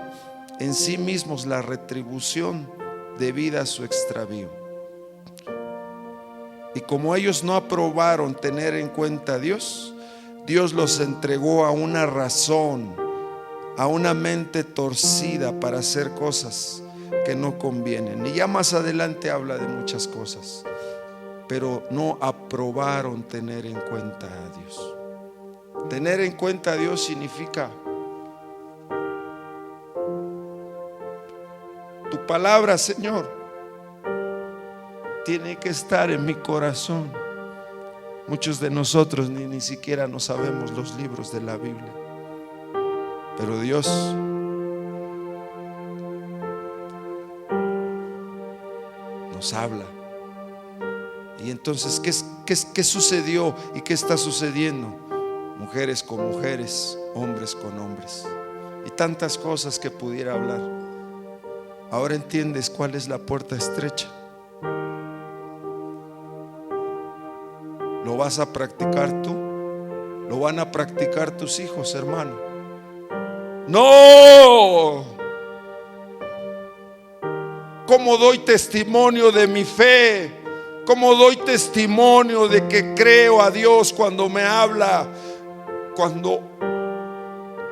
en sí mismos la retribución debida a su extravío. Y como ellos no aprobaron tener en cuenta a Dios, Dios los entregó a una razón, a una mente torcida para hacer cosas que no convienen. Y ya más adelante habla de muchas cosas, pero no aprobaron tener en cuenta a Dios. Tener en cuenta a Dios significa: tu palabra, Señor, tiene que estar en mi corazón. Muchos de nosotros ni siquiera nos sabemos los libros de la Biblia, pero Dios nos habla. Y entonces, ¿qué sucedió y qué está sucediendo? Mujeres con mujeres, hombres con hombres, y tantas cosas que pudiera hablar. Ahora entiendes cuál es la puerta estrecha. ¿Lo vas a practicar tú? ¿Lo van a practicar tus hijos, hermano? ¡No! ¿Cómo doy testimonio de mi fe? ¿Cómo doy testimonio de que creo a Dios cuando me habla? Cuando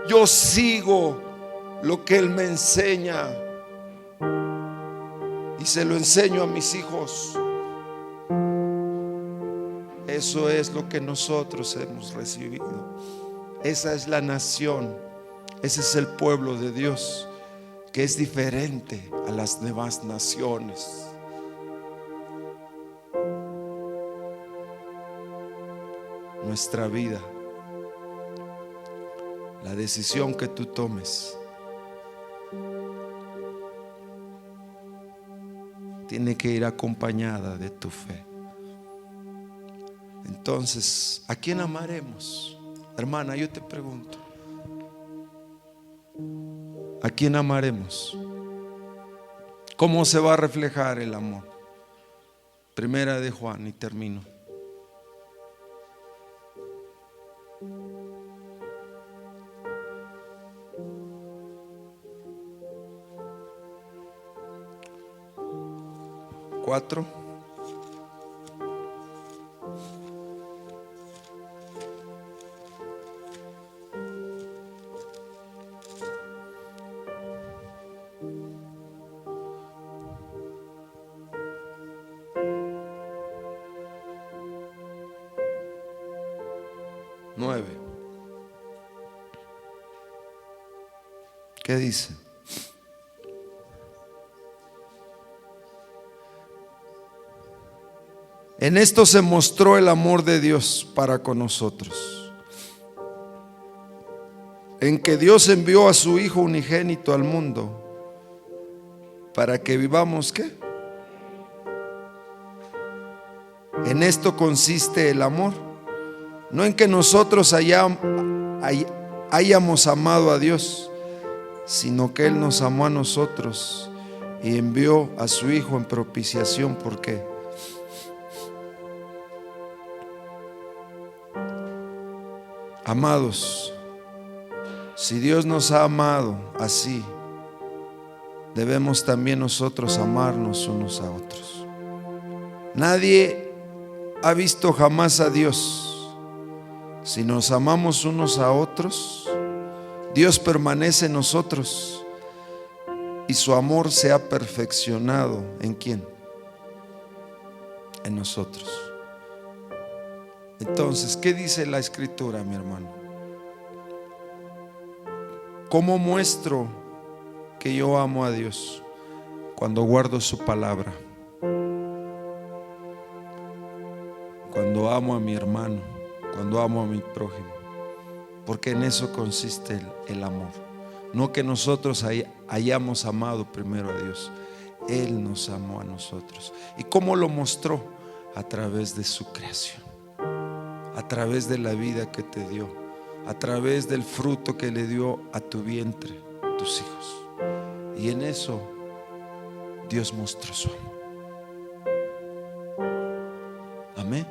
yo sigo lo que Él me enseña y se lo enseño a mis hijos. Eso es lo que nosotros hemos recibido. Esa es la nación, ese es el pueblo de Dios, que es diferente a las demás naciones. Nuestra vida, la decisión que tú tomes, tiene que ir acompañada de tu fe. Entonces, ¿a quién amaremos? Hermana, yo te pregunto, ¿a quién amaremos? ¿Cómo se va a reflejar el amor? Primera de Juan, y termino. Cuatro. 9. ¿Qué dice? En esto se mostró el amor de Dios para con nosotros, en que Dios envió a su Hijo unigénito al mundo para que vivamos, ¿qué? En esto consiste el amor, no en que nosotros hayamos amado a Dios, sino que Él nos amó a nosotros y envió a su Hijo en propiciación. ¿Por qué? Amados, si Dios nos ha amado así, debemos también nosotros amarnos unos a otros. Nadie ha visto jamás a Dios. Si nos amamos unos a otros, Dios permanece en nosotros y su amor se ha perfeccionado. ¿En quién? En nosotros. Entonces, ¿qué dice la Escritura, mi hermano? ¿Cómo muestro que yo amo a Dios? Cuando guardo su palabra, cuando amo a mi hermano, cuando amo a mi prójimo, porque en eso consiste el amor. No que nosotros hayamos amado primero a Dios, Él nos amó a nosotros. ¿Y cómo lo mostró? A través de su creación, a través de la vida que te dio, a través del fruto que le dio a tu vientre, tus hijos. Y en eso Dios mostró su amor. Amén.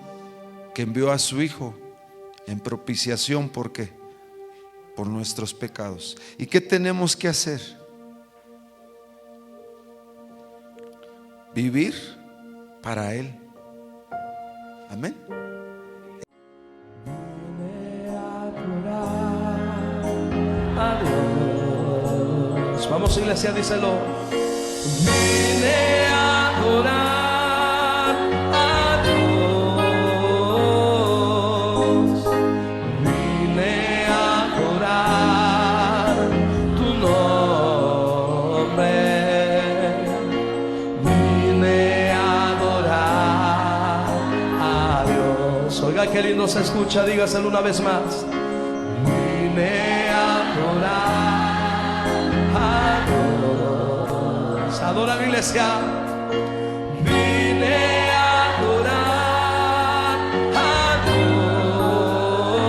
Que envió a su Hijo en propiciación. ¿Por qué? Por nuestros pecados. ¿Y qué tenemos que hacer? Vivir para Él. Amén. Vamos, iglesia, díselo. Vine a adorar a Dios. Vine a adorar tu nombre. Vine a adorar a Dios. Oiga, qué lindo se escucha, dígaselo una vez más. Vine a adorar. Adora la iglesia. Vine a adorar a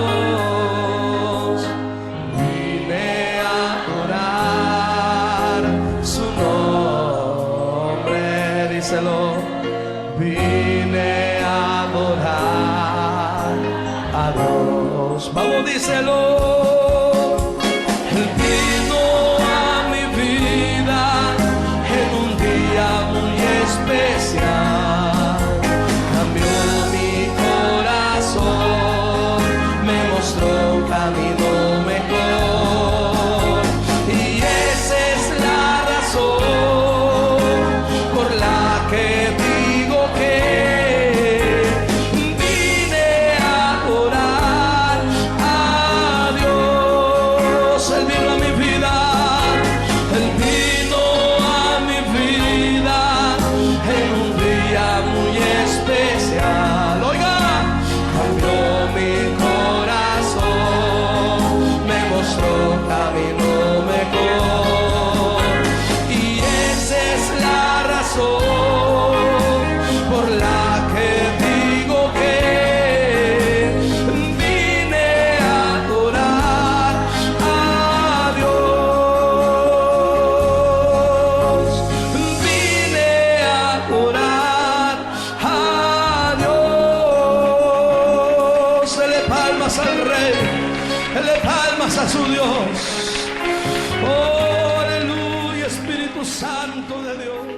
Dios. Vine a adorar su nombre. Díselo. Vine a adorar a Dios. Vamos, díselo. Especial, cambió mi corazón, me mostró un camino mejor, y esa es la razón por la que digo que vine a adorar a Dios. Él vino a mi vida, Él vino a mi vida en un día muy especial. Oiga, cambió mi corazón, me mostró camino mejor, y esa es la razón por la que digo que vine a adorar a Dios. Vine a adorar a Dios. Dele palmas al Rey, dele palmas a su Dios. Oh, aleluya, Espíritu Santo de Dios.